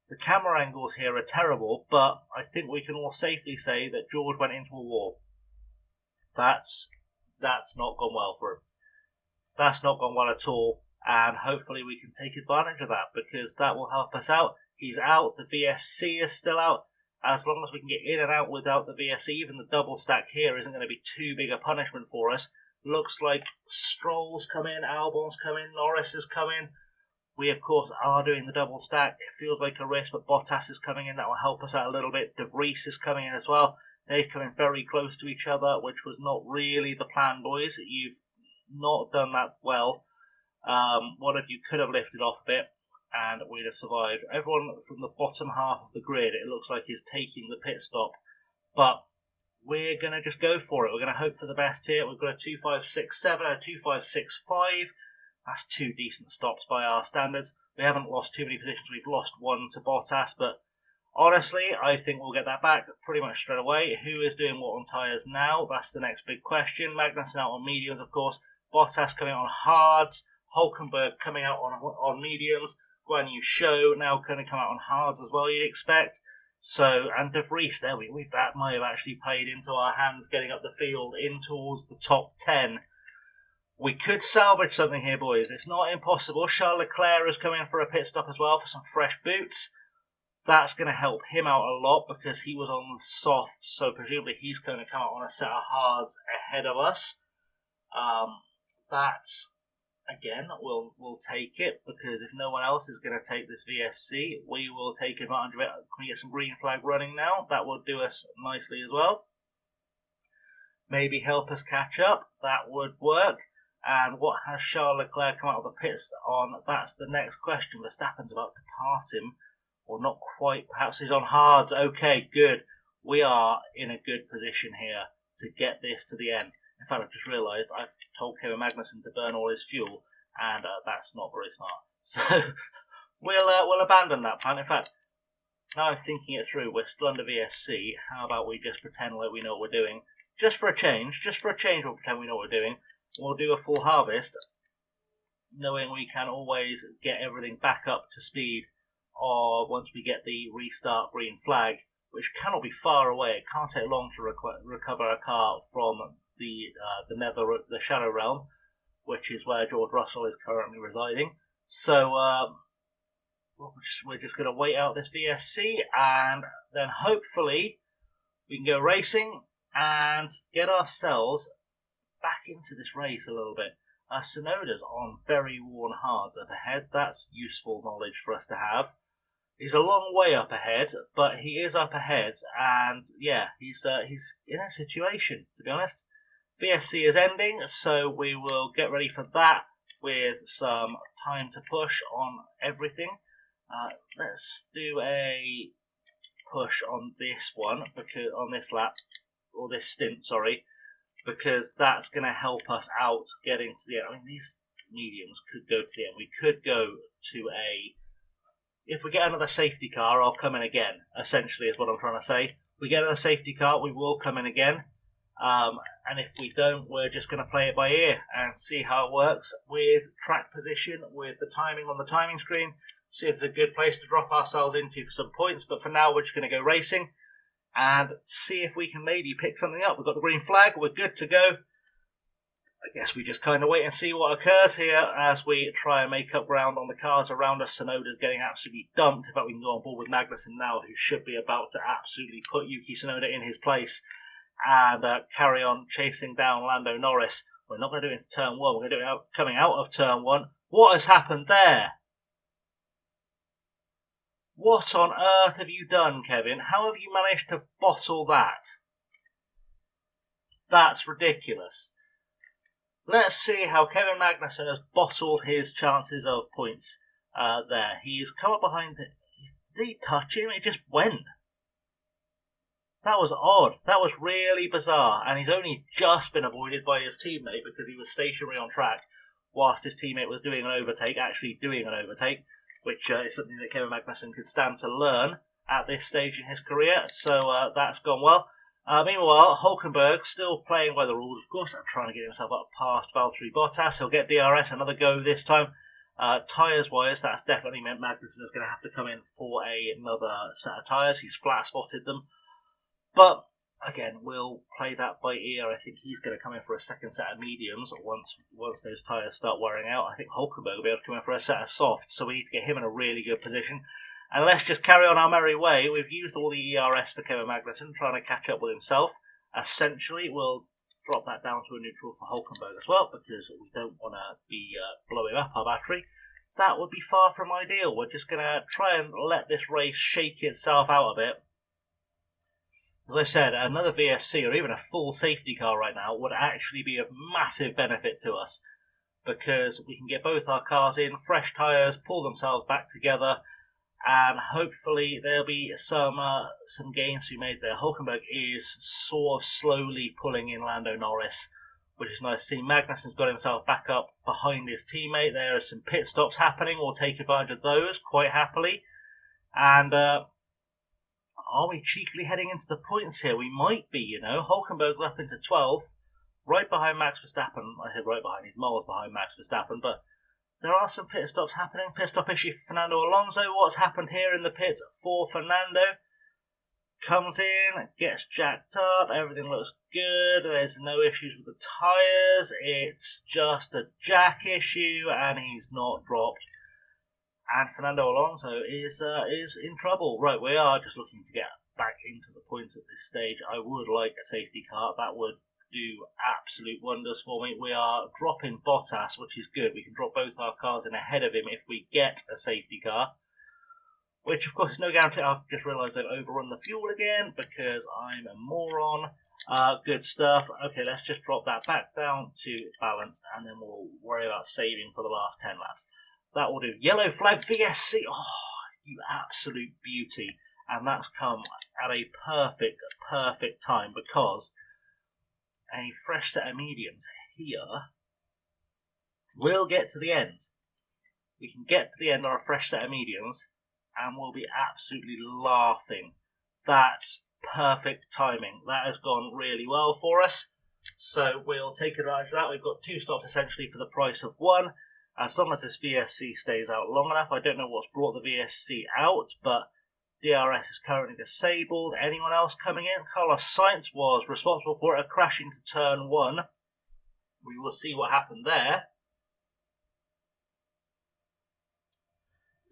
The camera angles here are terrible, but I think we can all safely say that George went into a wall. That's not gone well for him. That's not gone well at all, and hopefully we can take advantage of that, because that will help us out. He's out, the VSC is still out. As long as we can get in and out without the VSC, even the double stack here isn't going to be too big a punishment for us. Looks like Stroll's come in, Albon's come in, Norris is coming. We, of course, are doing the double stack. It feels like a risk, but Bottas is coming in. That will help us out a little bit. De Vries is coming in as well. They're coming very close to each other, which was not really the plan, boys. You've not done that well. One of you could have lifted off a bit, and we'd have survived. Everyone from the bottom half of the grid, it looks like, is taking the pit stop. But we're going to just go for it. We're going to hope for the best here. We've got a 2.567 and a 2.565. That's 2 decent stops by our standards. We haven't lost too many positions. We've lost 1 to Bottas, but honestly, I think we'll get that back pretty much straight away. Who is doing what on tyres now? That's the next big question. Magnussen out on mediums, of course. Bottas coming on hards. Hulkenberg coming out on mediums. Guan Yu Zhou now going to come out on hards as well, you'd expect. So, and De Vries, that might have actually played into our hands, getting up the field in towards the top 10. We could salvage something here, boys. It's not impossible. Charles Leclerc is coming in for a pit stop as well for some fresh boots. That's going to help him out a lot because he was on the softs, so presumably he's going to come out on a set of hards ahead of us. That's, again, we'll take it, because if no one else is going to take this VSC, we will take advantage of it. Can we get some green flag running now? That will do us nicely as well. Maybe help us catch up. That would work. And what has Charles Leclerc come out of the pits on? That's the next question. Verstappen's about to pass him, or not quite. Perhaps he's on hards. Okay, good. We are in a good position here to get this to the end. In fact, I've just realised I've told Kevin Magnussen to burn all his fuel, and that's not very smart. So we'll abandon that plan. In fact, now I'm thinking it through, we're still under VSC. How about we just pretend like we know what we're doing? Just for a change, we'll pretend we know what we're doing. We'll do a full harvest, knowing we can always get everything back up to speed or once we get the restart green flag, which cannot be far away. It can't take long to recover a car from the Shadow Realm, which is where George Russell is currently residing. So we're just going to wait out this VSC, and then hopefully we can go racing and get ourselves back into this race a little bit. Sonoda's on very worn hards up ahead. That's useful knowledge for us to have. He's a long way up ahead, but he is up ahead, and yeah, he's in a situation, to be honest. VSC is ending, so we will get ready for that with some time to push on everything. Let's do a push on this one, because on this lap, or this stint, sorry, because that's going to help us out getting to the end. I mean, these mediums could go to the end. We could go to a... If we get another safety car, I'll come in again, essentially is what I'm trying to say. If we get another safety car, we will come in again. And if we don't, we're just going to play it by ear and see how it works with track position, with the timing on the timing screen. See if it's a good place to drop ourselves into for some points. But for now, we're just going to go racing and see if we can maybe pick something up. We've got the green flag. We're good to go. I guess we just kind of wait and see what occurs here as we try and make up ground on the cars around us. Tsunoda's getting absolutely dumped. In fact, we can go on board with Magnussen now, who should be about to absolutely put Yuki Tsunoda in his place and carry on chasing down Lando Norris. We're not going to do it into turn one. We're going to do it coming out of turn one. What has happened there? What on earth have you done, Kevin? How have you managed to bottle that? That's ridiculous. Let's see how Kevin Magnussen has bottled his chances of points there. He's come up behind it. Did he touch him? It just went. That was odd. That was really bizarre. And he's only just been avoided by his teammate because he was stationary on track whilst his teammate was doing an overtake, actually doing an overtake, which is something that Kevin Magnussen could stand to learn at this stage in his career. So that's gone well. Meanwhile, Hulkenberg still playing by the rules, of course, trying to get himself up past Valtteri Bottas. He'll get DRS, another go this time. Tyres-wise, that's definitely meant Magnussen is going to have to come in for another set of tyres. He's flat-spotted them. But, again, we'll play that by ear. I think he's going to come in for a second set of mediums once those tyres start wearing out. I think Hulkenberg will be able to come in for a set of softs, so we need to get him in a really good position. And let's just carry on our merry way. We've used all the ERS for Kevin Magnussen, trying to catch up with himself. Essentially, we'll drop that down to a neutral for Hulkenberg as well, because we don't want to be blowing up our battery. That would be far from ideal. We're just going to try and let this race shake itself out a bit. As I said, another VSC or even a full safety car right now would actually be of massive benefit to us, because we can get both our cars in, fresh tyres, pull themselves back together, and hopefully there'll be some gains to be made there. Hulkenberg is sort of slowly pulling in Lando Norris, which is nice to see. Magnussen's got himself back up behind his teammate. There are some pit stops happening. We'll take advantage of those quite happily. And are we cheekily heading into the points here? We might be, you know. Hulkenberg's up into 12th, right behind Max Verstappen. I said right behind, he's miles behind Max Verstappen, but there are some pit stops happening. Pit stop issue for Fernando Alonso. What's happened here in the pits for Fernando? Comes in, gets jacked up, everything looks good. There's no issues with the tyres. It's just a jack issue, and he's not dropped. And Fernando Alonso is in trouble. Right, we are just looking to get back into the points at this stage. I would like a safety car. That would do absolute wonders for me. We are dropping Bottas, which is good. We can drop both our cars in ahead of him if we get a safety car, which of course is no guarantee. I've just realised I've overrun the fuel again because I'm a moron. Good stuff. Okay, let's just drop that back down to balanced, and then we'll worry about saving for the last 10 laps. That will do. Yellow flag VSC. Oh, you absolute beauty. And that's come at a perfect time, because a fresh set of mediums here will get to the end. We can get to the end on a fresh set of mediums and we'll be absolutely laughing. That's perfect timing. That has gone really well for us. So we'll take advantage of that. We've got 2 stops essentially for the price of 1. As long as this VSC stays out long enough. I don't know what's brought the VSC out, but DRS is currently disabled. Anyone else coming in? Carlos Sainz was responsible for a crash into turn 1. We will see what happened there.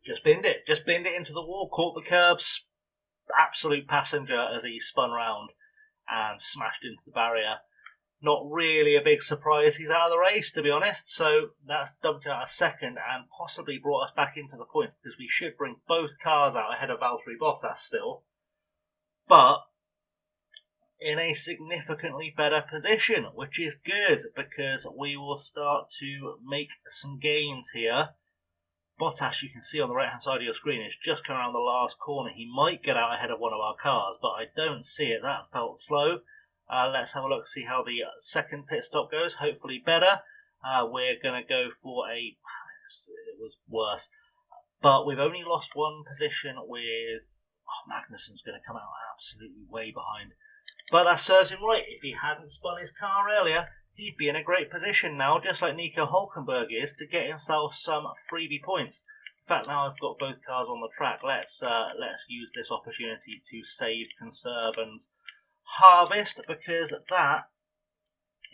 Just binned it into the wall, caught the curbs. Absolute passenger as he spun round and smashed into the barrier. Not really a big surprise he's out of the race, to be honest. So that's dumped out a second and possibly brought us back into the point, because we should bring both cars out ahead of Valtteri Bottas still, but in a significantly better position, which is good, because we will start to make some gains here. Bottas, you can see on the right hand side of your screen, is just coming around the last corner. He might get out ahead of one of our cars, but I don't see it. That felt slow. Let's have a look, see how the second pit stop goes. Hopefully better. We're going to go for it was worse. But we've only lost one position with... Magnussen's going to come out absolutely way behind. But that serves him right. If he hadn't spun his car earlier, he'd be in a great position now, just like Nico Hulkenberg is, to get himself some freebie points. In fact, now I've got both cars on the track, let's use this opportunity to save, conserve, and harvest, because that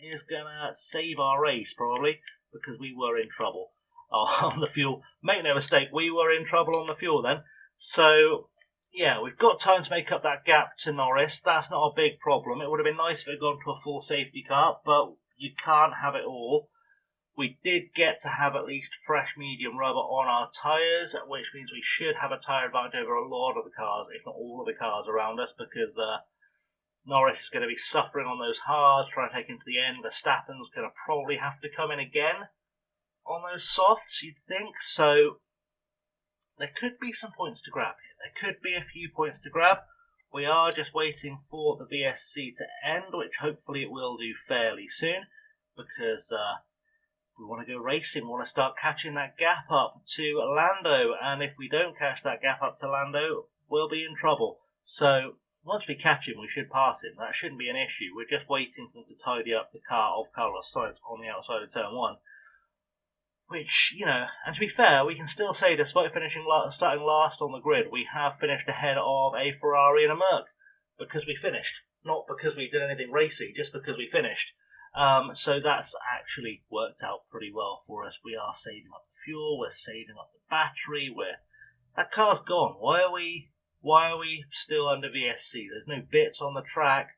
is going to save our race, probably, because we were in trouble on the fuel. Make no mistake, we were in trouble on the fuel then. So, yeah, we've got time to make up that gap to Norris. That's not a big problem. It would have been nice if it had gone to a full safety car, but you can't have it all. We did get to have at least fresh medium rubber on our tyres, which means we should have a tyre advantage over a lot of the cars, if not all of the cars around us, because Norris is going to be suffering on those hards, trying to take him to the end. Verstappen's going to probably have to come in again on those softs, you'd think. So there could be some points to grab here. There could be a few points to grab. We are just waiting for the VSC to end, which hopefully it will do fairly soon, because we want to go racing. We want to start catching that gap up to Lando, and if we don't catch that gap up to Lando, we'll be in trouble. So once we catch him, we should pass him. That shouldn't be an issue. We're just waiting for him to tidy up the car of Carlos Sainz on the outside of turn 1. Which, you know, and to be fair, we can still say, despite starting last on the grid, we have finished ahead of a Ferrari and a Merc. Because we finished. Not because we did anything racing, just because we finished. So that's actually worked out pretty well for us. We are saving up the fuel, we're saving up the battery, that car's gone. Why are we still under VSC? There's no bits on the track.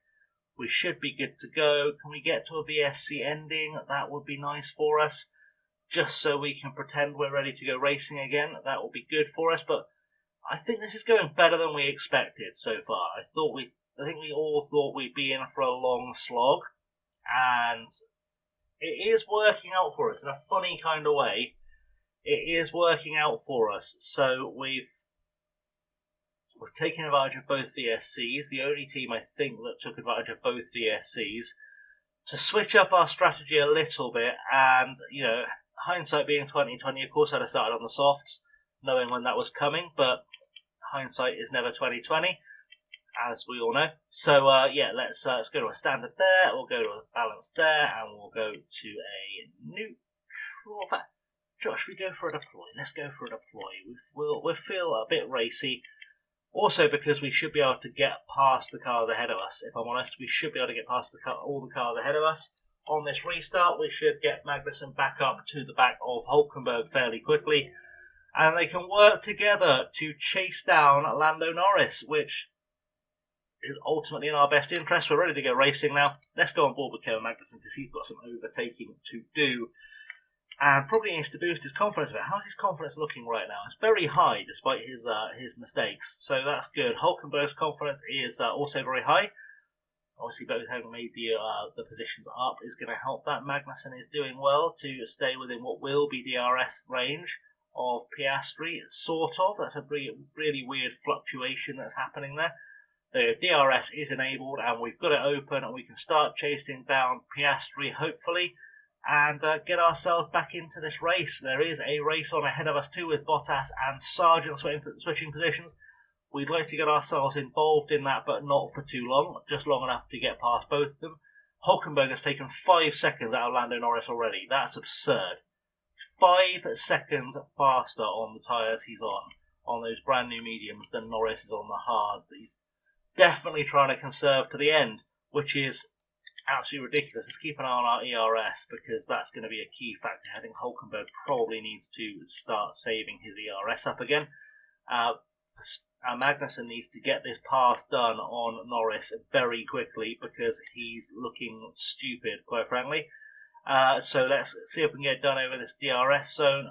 We should be good to go. Can we get to a VSC ending? That would be nice for us. Just so we can pretend we're ready to go racing again. That will be good for us. But I think this is going better than we expected so far. I think we all thought we'd be in for a long slog. And it is working out for us in a funny kind of way. It is working out for us. So we've taken advantage of both VSCs. The only team I think that took advantage of both VSCs to switch up our strategy a little bit. And, you know, hindsight being 2020, of course I'd have started on the softs, knowing when that was coming, but hindsight is never 2020, as we all know. So yeah, let's go to a standard there, we'll go to a balance there, and we'll go to a neutral. Josh, we go for a deploy. Let's go for a deploy. We'll feel a bit racy. Also, because we should be able to get past the cars ahead of us. If I'm honest, we should be able to get past all the cars ahead of us. On this restart, we should get Magnussen back up to the back of Hülkenberg fairly quickly. And they can work together to chase down Lando Norris, which is ultimately in our best interest. We're ready to go racing now. Let's go on board with Kevin Magnussen because he's got some overtaking to do. And probably needs to boost his confidence a bit. How's his confidence looking right now? It's very high despite his mistakes. So that's good. Hülkenberg's confidence is also very high. Obviously, both having made the positions up is going to help that. Magnussen is doing well to stay within what will be DRS range of Piastri, sort of. That's a really weird fluctuation that's happening there. The DRS is enabled, and we've got it open, and we can start chasing down Piastri, hopefully, and get ourselves back into this race. There is a race on ahead of us too, with Bottas and Sargent switching positions. We'd like to get ourselves involved in that, but not for too long, just long enough to get past both of them. Hülkenberg has taken 5 seconds out of Lando Norris already. That's absurd. 5 seconds faster on the tyres he's on those brand new mediums, than Norris is on the hards. He's definitely trying to conserve to the end, which is absolutely ridiculous. Let's keep an eye on our ERS, because that's going to be a key factor. I think Hülkenberg probably needs to start saving his ERS up again. Magnussen needs to get this pass done on Norris very quickly, because he's looking stupid, quite frankly. So let's see if we can get it done over this DRS zone.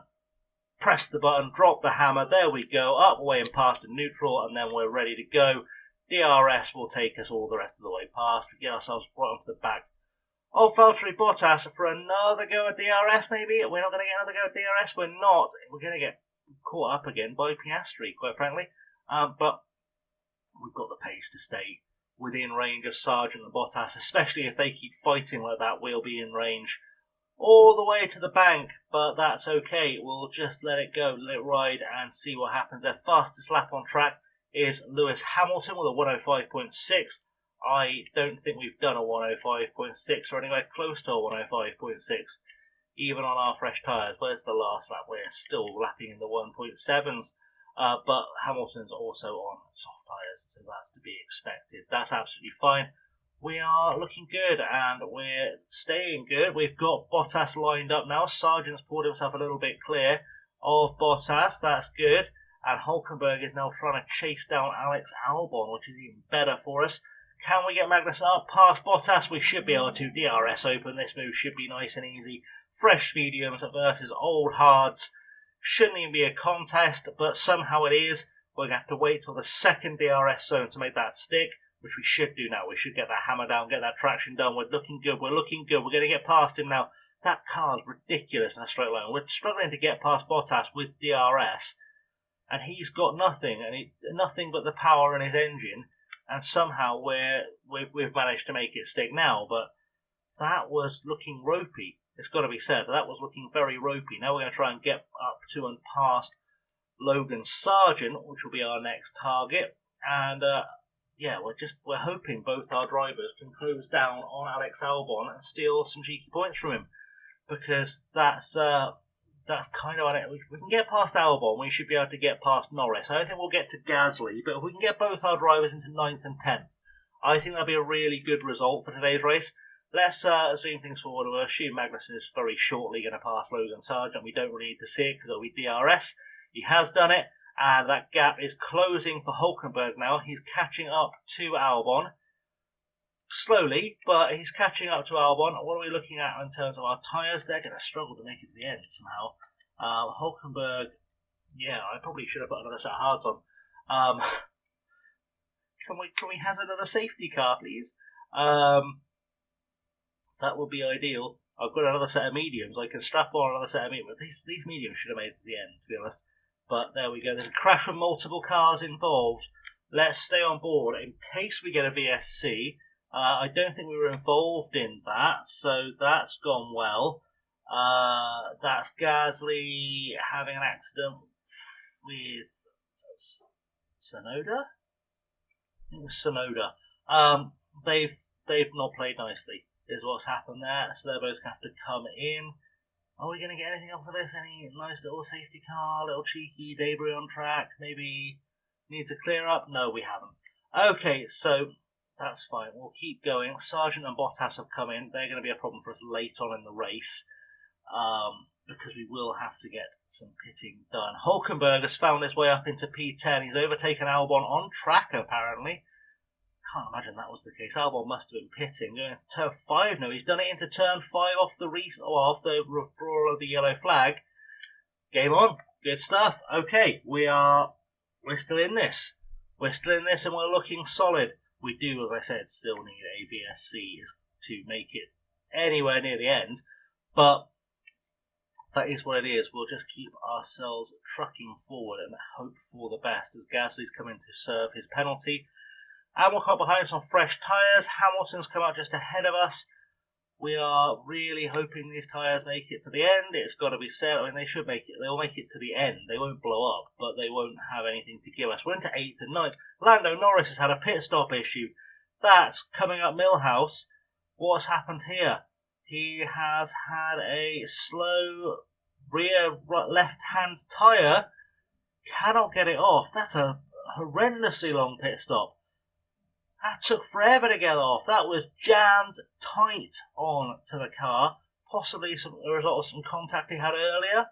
Press the button, drop the hammer, there we go, up, away and past in neutral, and then we're ready to go. DRS will take us all the rest of the way past. We get ourselves right onto the back of Valtteri Bottas for another go at DRS, maybe. We're not going to get another go at DRS, we're not. We're going to get caught up again by Piastri, quite frankly. But we've got the pace to stay within range of Sargent and Bottas, especially if they keep fighting like that. We'll be in range all the way to the bank, but that's okay. We'll just let it go, let it ride, and see what happens. Their fastest lap on track is Lewis Hamilton with a 105.6. I don't think we've done a 105.6 or anywhere close to a 105.6, even on our fresh tyres. Where's the last lap? We're still lapping in the 1.7s. But Hamilton's also on soft tyres, so that's to be expected. That's absolutely fine. we are looking good and we're staying good. We've got Bottas lined up now. Sargent's pulled himself a little bit clear of Bottas. That's good. And Hulkenberg is now trying to chase down Alex Albon, which is even better for us. Can we get Magnussen up past Bottas? We should be able to. DRS open. This move should be nice and easy. Fresh mediums versus old hards. Shouldn't even be a contest, but somehow it is. We're going to have to wait till the second DRS zone to make that stick, which we should do now. We should get that hammer down, get that traction done. We're looking good. We're looking good. We're going to get past him now. That car's ridiculous in a straight line. We're struggling to get past Bottas with DRS, and he's got nothing, nothing but the power in his engine, and somehow we've managed to make it stick now. But that was looking ropey. It's got to be said. That was looking very ropey. Now we're going to try and get up to and past Logan Sargent, which will be our next target. And yeah, we're hoping both our drivers can close down on Alex Albon and steal some cheeky points from him, because that's kind of it. If we can get past Albon, we should be able to get past Norris. I don't think we'll get to Gasly, but if we can get both our drivers into 9th and 10th, I think that'll be a really good result for today's race. Let's zoom things forward. We'll assume Magnussen is very shortly going to pass Logan Sargent. We don't really need to see it because it'll be DRS. He has done it, and that gap is closing for Hulkenberg now. He's catching up to Albon. Slowly, but he's catching up to Albon. What are we looking at in terms of our tyres? They're going to struggle to make it to the end somehow. Hulkenberg, yeah, I probably should have put another set of hards on. Can we have another safety car, please? That would be ideal. I've got another set of mediums. I can strap on another set of mediums. These mediums should have made it to the end, to be honest. But there we go. There's a crash with multiple cars involved. Let's stay on board in case we get a VSC. I don't think we were involved in that, so that's gone well. That's Gasly having an accident with Sonoda? I think it was Sonoda. They've not played nicely, is what's happened there, so they're both going to have to come in. Are we going to get anything up for this? Any nice little safety car, little cheeky debris on track? Maybe need to clear up? No, we haven't. Okay, so that's fine. We'll keep going. Sargent and Bottas have come in. They're going to be a problem for us late on in the race, because we will have to get some pitting done. Hulkenberg has found his way up into P10. He's overtaken Albon on track, apparently. Can't imagine that was the case. Albon must have been pitting. Going to turn 5 now. He's done it into turn 5 off the withdrawal of the yellow flag. Game on. Good stuff. Okay, we're still in this. We're still in this, and we're looking solid. We do, as I said, still need a VSC to make it anywhere near the end, but that is what it is. We'll just keep ourselves trucking forward and hope for the best as Gasly's coming to serve his penalty. And we'll come behind some fresh tyres. Hamilton's come out just ahead of us. We are really hoping these tyres make it to the end. It's got to be said. I mean, they should make it. They'll make it to the end. They won't blow up, but they won't have anything to give us. We're into 8th and 9th. Lando Norris has had a pit stop issue. That's coming up Millhouse. What's happened here? He has had a slow rear left-hand tyre. Cannot get it off. That's a horrendously long pit stop. That took forever to get off. That was jammed tight on to the car. Possibly a result of some contact he had earlier.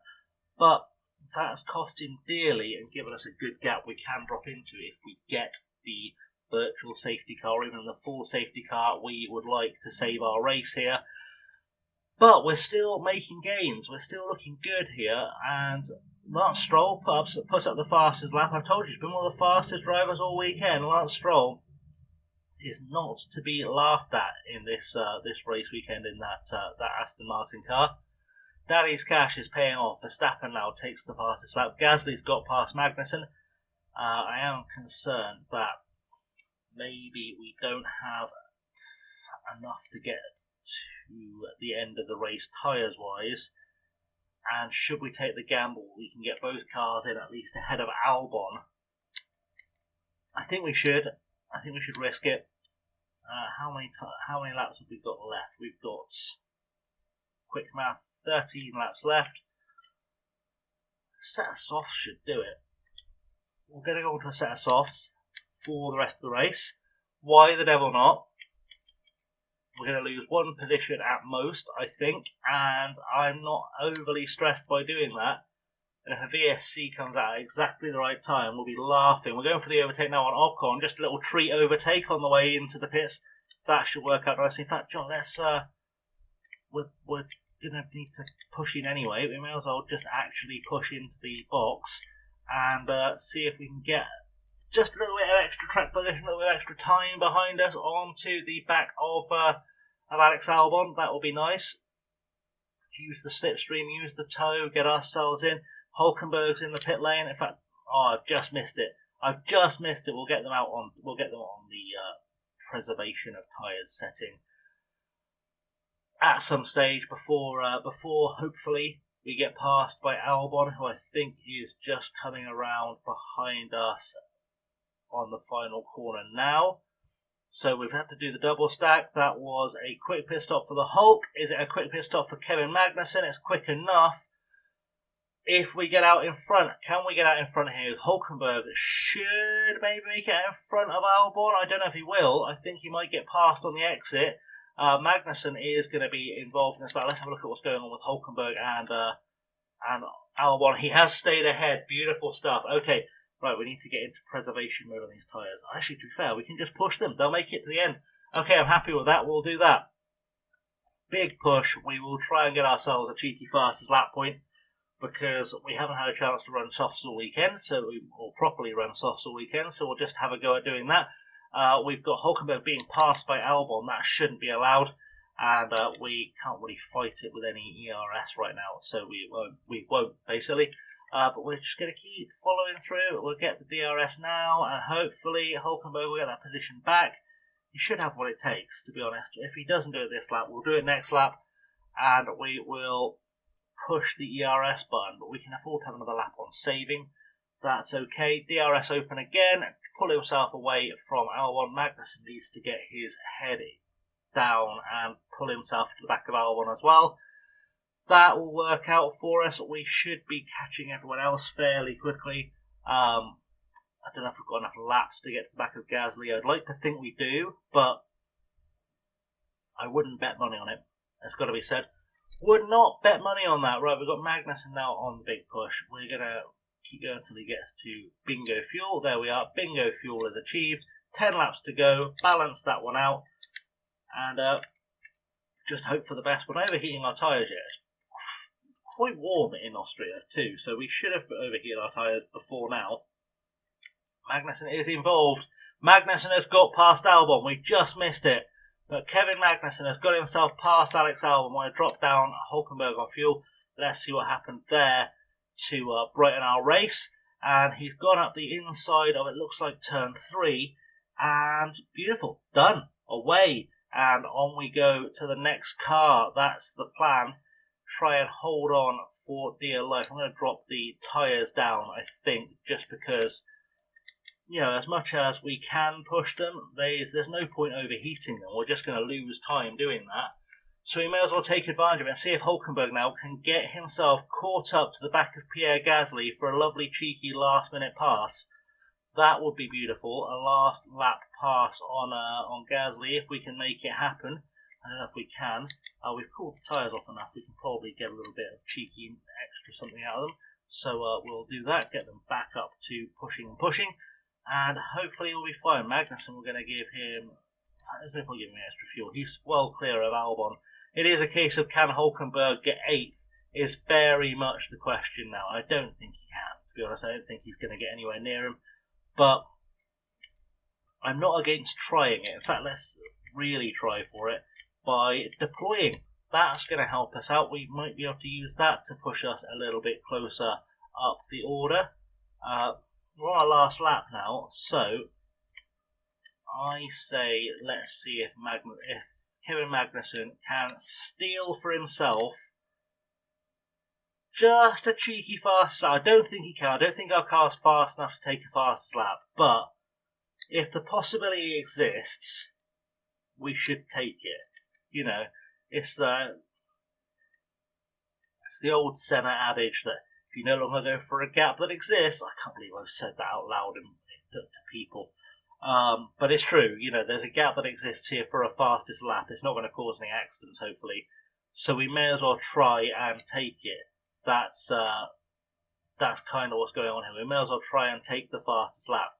But that's cost him dearly and given us a good gap we can drop into if we get the virtual safety car or even the full safety car we would like to save our race here. But we're still making gains. We're still looking good here. And Lance Stroll puts up the fastest lap. I've told you, he's been one of the fastest drivers all weekend. Lance Stroll is not to be laughed at in this race weekend in that Aston Martin car. Daddy's cash is paying off. Verstappen now takes the fastest lap. Gasly's got past Magnussen. I am concerned that maybe we don't have enough to get to the end of the race tyres wise. And should we take the gamble, we can get both cars in at least ahead of Albon. I think we should. I think we should risk it. How many laps have we got left? We've got, quick math, 13 laps left. A set of softs should do it. We're going to go into a set of softs for the rest of the race. Why the devil not? We're going to lose one position at most, I think, and I'm not overly stressed by doing that. And if a VSC comes out at exactly the right time, we'll be laughing. We're going for the overtake now on Ocon, just a little treat overtake on the way into the pits. That should work out nicely. In fact, John, we're going to need to push in anyway. We may as well just actually push into the box and see if we can get just a little bit of extra track position, a little bit of extra time behind us onto the back of Alex Albon. That will be nice. Use the slipstream, use the toe, get ourselves in. Hulkenberg's in the pit lane. In fact, I've just missed it. We'll get them on the preservation of tyres setting at some stage before hopefully we get passed by Albon, who I think is just coming around behind us on the final corner now. So we've had to do the double stack. That was a quick pit stop for the Hulk. Is it a quick pit stop for Kevin Magnussen? It's quick enough. If we get out in front, can we get out in front here? Hulkenberg should maybe make it out in front of Albon. I don't know if he will. I think he might get past on the exit. Magnussen is going to be involved in this battle. Let's have a look at what's going on with Hulkenberg and Albon. He has stayed ahead. Beautiful stuff. Okay, right, we need to get into preservation mode on these tyres. Actually, to be fair, we can just push them. They'll make it to the end. Okay, I'm happy with that. We'll do that. Big push. We will try and get ourselves a cheeky fastest lap point, because we haven't had a chance to run softs all weekend, or properly run softs all weekend, so we'll just have a go at doing that. We've got Hulkenberg being passed by Albon. That shouldn't be allowed, and we can't really fight it with any ERS right now, so we won't basically. But we're just going to keep following through. We'll get the DRS now, and hopefully Hulkenberg will get that position back. He should have what it takes, to be honest. If he doesn't do it this lap, we'll do it next lap, and we will push the ERS button, but we can afford to have another lap on saving. That's okay. DRS open again. Pull himself away from Albon. Magnussen needs to get his head down and pull himself to the back of Albon as well. That will work out for us. We should be catching everyone else fairly quickly. I don't know if we've got enough laps to get to the back of Gasly. I'd like to think we do, but I wouldn't bet money on it. It's got to be said. Would not bet money on that. Right, we've got Magnussen now on the big push. We're going to keep going until he gets to bingo fuel. There we are. Bingo fuel is achieved. 10 laps to go. Balance that one out. And just hope for the best. We're not overheating our tyres yet. It's quite warm in Austria too, so we should have overheated our tyres before now. Magnussen is involved. Magnussen has got past Albon. We just missed it. But Kevin Magnussen has got himself past Alex Albon. We're going to drop down Hulkenberg on fuel. Let's see what happened there to brighten our race. And he's gone up the inside of, it looks like, turn 3. And beautiful. Done. Away. And on we go to the next car. That's the plan. Try and hold on for dear life. I'm going to drop the tyres down, I think, just because, you know, as much as we can push them, there's no point overheating them. We're just going to lose time doing that. So we may as well take advantage of it and see if Hulkenberg now can get himself caught up to the back of Pierre Gasly for a lovely, cheeky last-minute pass. That would be beautiful. A last lap pass on Gasly, if we can make it happen. I don't know if we can. We've cooled the tyres off enough. We can probably get a little bit of cheeky extra something out of them. So we'll do that, get them back up to pushing and pushing. And hopefully we'll be fine. Magnussen, we're going to give him... There's no point giving him extra fuel. He's well clear of Albon. It is a case of can Hulkenberg get 8th is very much the question now. I don't think he can, to be honest. I don't think he's going to get anywhere near him. But I'm not against trying it. In fact, let's really try for it by deploying. That's going to help us out. We might be able to use that to push us a little bit closer up the order. We're on our last lap now, so I say let's see if Kevin Magnussen can steal for himself just a cheeky fast lap. I don't think he can. I don't think our car's fast enough to take a fast lap, but if the possibility exists, we should take it. You know, it's the old Senna adage that if you no longer go for a gap that exists, I can't believe I've said that out loud to people. But it's true, there's a gap that exists here for a fastest lap. It's not going to cause any accidents, hopefully. So we may as well try and take it. That's kind of what's going on here. We may as well try and take the fastest lap.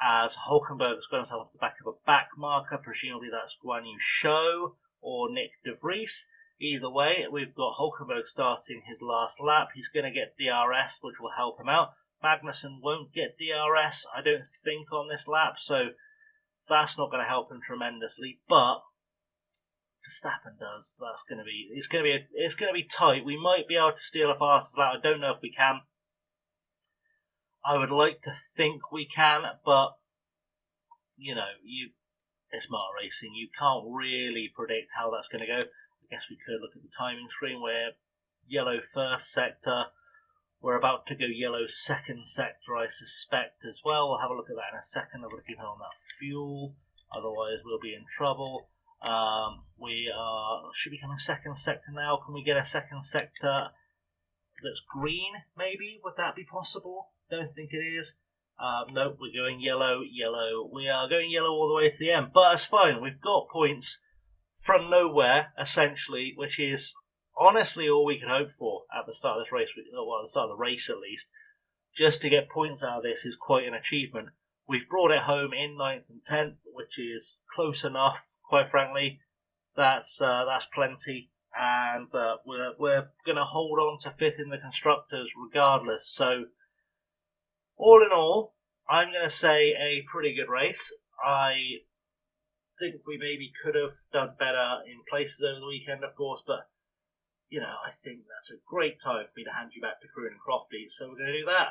As Hulkenberg's got himself off the back of a back marker, presumably that's Guan Yu Shou or Nick De Vries. Either way, we've got Hulkenberg starting his last lap. He's going to get DRS, which will help him out. Magnussen won't get DRS, I don't think, on this lap, so that's not going to help him tremendously. But Verstappen does. It's going to be tight. We might be able to steal a fastest lap. I don't know if we can. I would like to think we can, but it's motor racing. You can't really predict how that's going to go. I guess we could look at the timing screen where yellow first sector. We're about to go yellow second sector, I suspect, as well. We'll have a look at that in a second. I've got to keep an eye on that fuel, otherwise we'll be in trouble. Should be coming second sector now. Can we get a second sector that's green, maybe? Would that be possible? Don't think it is. No, we're going yellow. We are going yellow all the way to the end, but it's fine. We've got points from nowhere, essentially, which is honestly all we could hope for at the start of this race. Well, at the start of the race, at least. Just to get points out of this is quite an achievement. We've brought it home in 9th and 10th, which is close enough, quite frankly. That's plenty. And we're going to hold on to 5th in the Constructors regardless. So, all in all, I'm going to say a pretty good race. I think we maybe could have done better in places over the weekend, of course, but I think that's a great time for me to hand you back to Kroon and Crofty, so we're going to do that.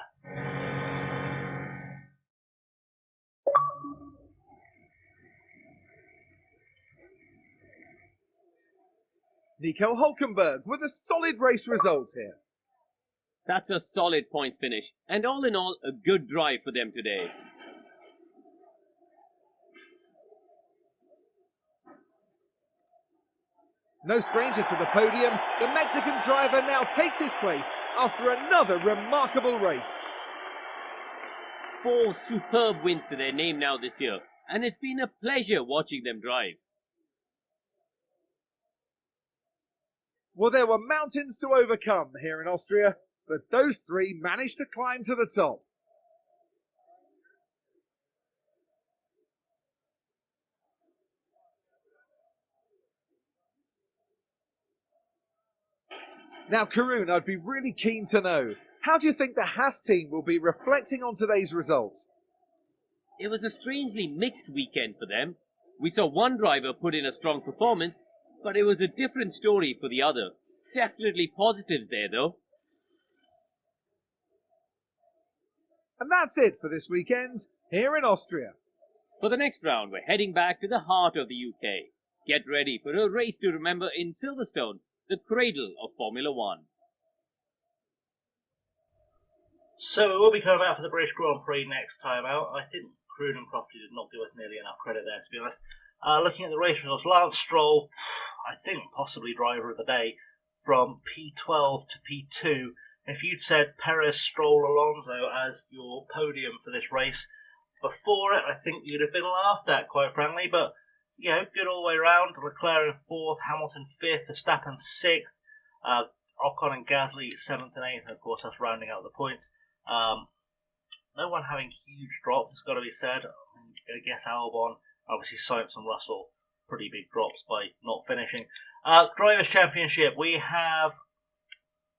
Nico Hulkenberg with a solid race result here. That's a solid points finish, and all in all, a good drive for them today. No stranger to the podium, the Mexican driver now takes his place after another remarkable race. 4 superb wins to their name now this year, and it's been a pleasure watching them drive. Well, there were mountains to overcome here in Austria, but those 3 managed to climb to the top. Now, Karun, I'd be really keen to know, how do you think the Haas team will be reflecting on today's results? It was a strangely mixed weekend for them. We saw one driver put in a strong performance, but it was a different story for the other. Definitely positives there, though. And that's it for this weekend here in Austria. For the next round, we're heading back to the heart of the UK. Get ready for a race to remember in Silverstone, the cradle of Formula One. So we will be coming back for the British Grand Prix next time out. I think Kroon and Crofty did not give us nearly enough credit there, to be honest. Looking at the race results, Lance Stroll, I think possibly driver of the day, from P12 to P2. If you'd said Perez, Stroll, Alonso as your podium for this race before it, I think you'd have been laughed at, quite frankly. But, good all the way around. Leclerc in 4th, Hamilton 5th, Verstappen 6th, Ocon and Gasly 7th and 8th. And of course, that's rounding out the points. No one having huge drops, it's got to be said. I guess Albon, obviously Sainz and Russell, pretty big drops by not finishing. Drivers' Championship, we have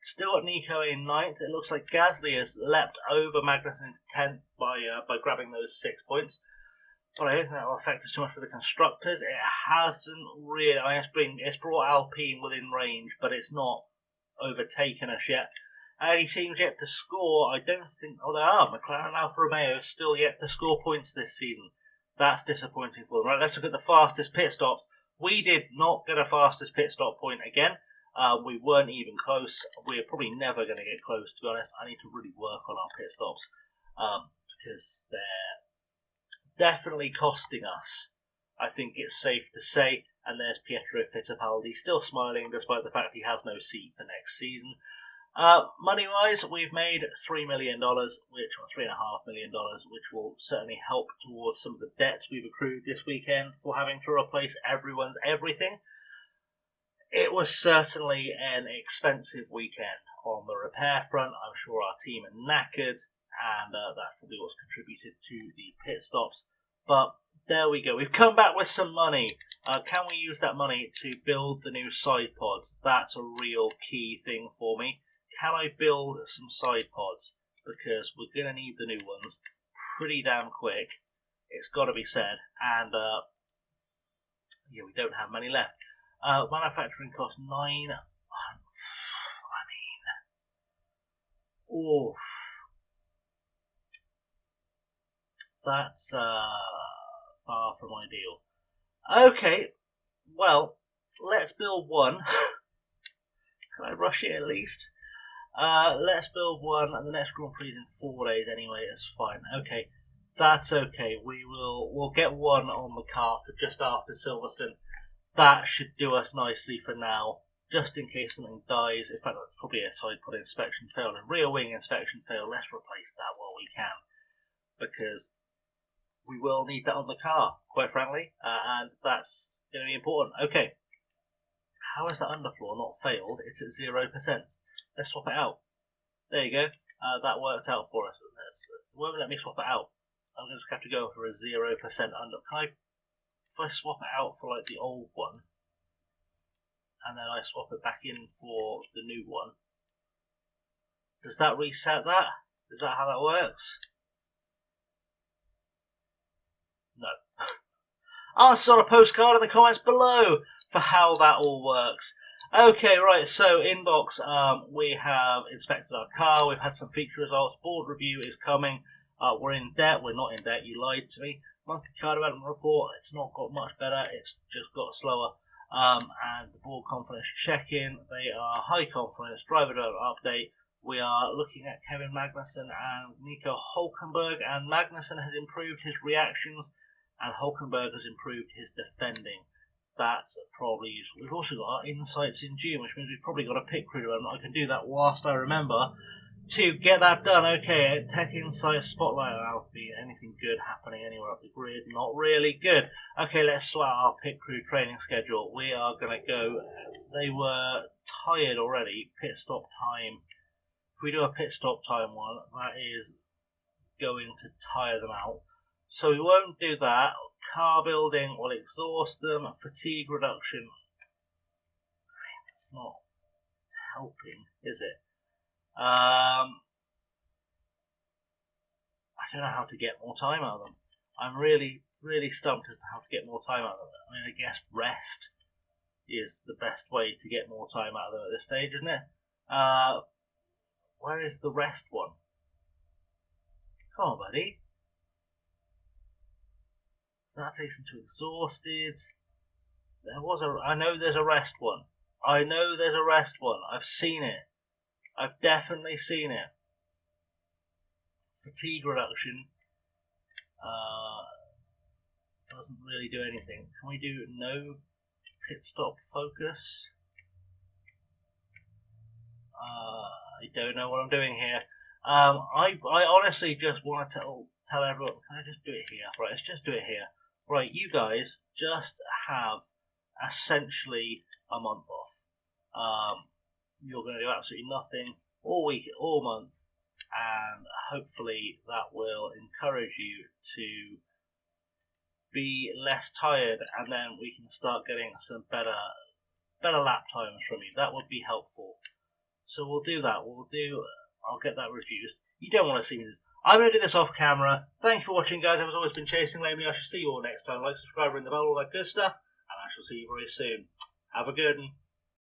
still got Nico in 9th. It looks like Gasly has leapt over Magnussen into 10th by grabbing those 6 points. But I don't think that will affect us too much for the constructors. It hasn't really. It's brought Alpine within range, but it's not overtaken us yet. Any teams yet to score? I don't think. Oh, they are. McLaren and Alfa Romeo still yet to score points this season. That's disappointing for them. Right, let's look at the fastest pit stops. We did not get a fastest pit stop point again. We weren't even close. We're probably never going to get close, to be honest. I need to really work on our pit stops because they're definitely costing us. I think it's safe to say. And there's Pietro Fittipaldi still smiling despite the fact he has no seat for next season. Money-wise, we've made $3 million, $3.5 million, which will certainly help towards some of the debts we've accrued this weekend for having to replace everyone's everything. It was certainly an expensive weekend on the repair front. I'm sure our team are knackered, and that's probably what's contributed to the pit stops. But there we go. We've come back with some money. Can we use that money to build the new side pods? That's a real key thing for me. Can I build some side pods? Because we're going to need the new ones pretty damn quick. It's got to be said. And yeah, we don't have many left. Manufacturing cost 9. I mean, oh, that's far from ideal. Okay, well, let's build one. Can I rush it at least? Let's build one, and the next Grand Prix is in 4 days anyway. It's fine. Okay, that's okay. We'll get one on the car for just after Silverstone. That should do us nicely for now, just in case something dies. In fact, that's probably a side pod inspection fail and rear wing inspection fail. Let's replace that while we can, because we will need that on the car, quite frankly, and that's going to be important. Okay, how has that underfloor not failed? It's at 0%. Let's swap it out. There you go. That worked out for us. It won't let me swap it out. I'm going to have to go for a 0% under. If I swap it out for like the old one, and then I swap it back in for the new one, does that reset that? Is that how that works? No. Answer on a postcard in the comments below for how that all works. Okay, right, so inbox, we have inspected our car, we've had some feature results, board review is coming, we're in debt, we're not in debt, you lied to me. Monthly car development report, it's not got much better, it's just got slower. And the board confidence check-in, they are high confidence, driver development update. We are looking at Kevin Magnussen and Nico Hülkenberg, and Magnussen has improved his reactions, and Hülkenberg has improved his defending. That's probably useful. We've also got our insights in June, which means we've probably got a pit crew development. I can do that whilst I remember to get that done. Okay, Tech Insights Spotlight Alfie. Anything good happening anywhere up the grid? Not really good. Okay, let's sort out our pit crew training schedule. We are going to go. They were tired already. Pit stop time. If we do a pit stop time one, that is going to tire them out. So we won't do that. Car building will exhaust them. Fatigue reduction. It's not helping, is it? I don't know how to get more time out of them. I'm really stumped as to how to get more time out of them. I mean, I guess rest is the best way to get more time out of them at this stage, isn't it? Where is the rest one? Come on, buddy. That takes them to exhausted. There was I know there's a rest one. I know there's a rest one. I've seen it. I've definitely seen it. Fatigue reduction doesn't really do anything. Can we do no pit stop focus? I don't know what I'm doing here. I honestly just want to tell everyone. Can I just do it here? Right, let's just do it here. Right, you guys just have essentially a month off. You're going to do absolutely nothing all week, all month, and hopefully that will encourage you to be less tired, and then we can start getting some better lap times from you. That would be helpful. So we'll do that. I'll get that reduced. You don't want to see me. I'm going to do this off camera. Thanks for watching, guys. I've always been chasing lately. I shall see you all next time. Like, subscribe, ring the bell, all that good stuff, and I shall see you very soon. Have a good one.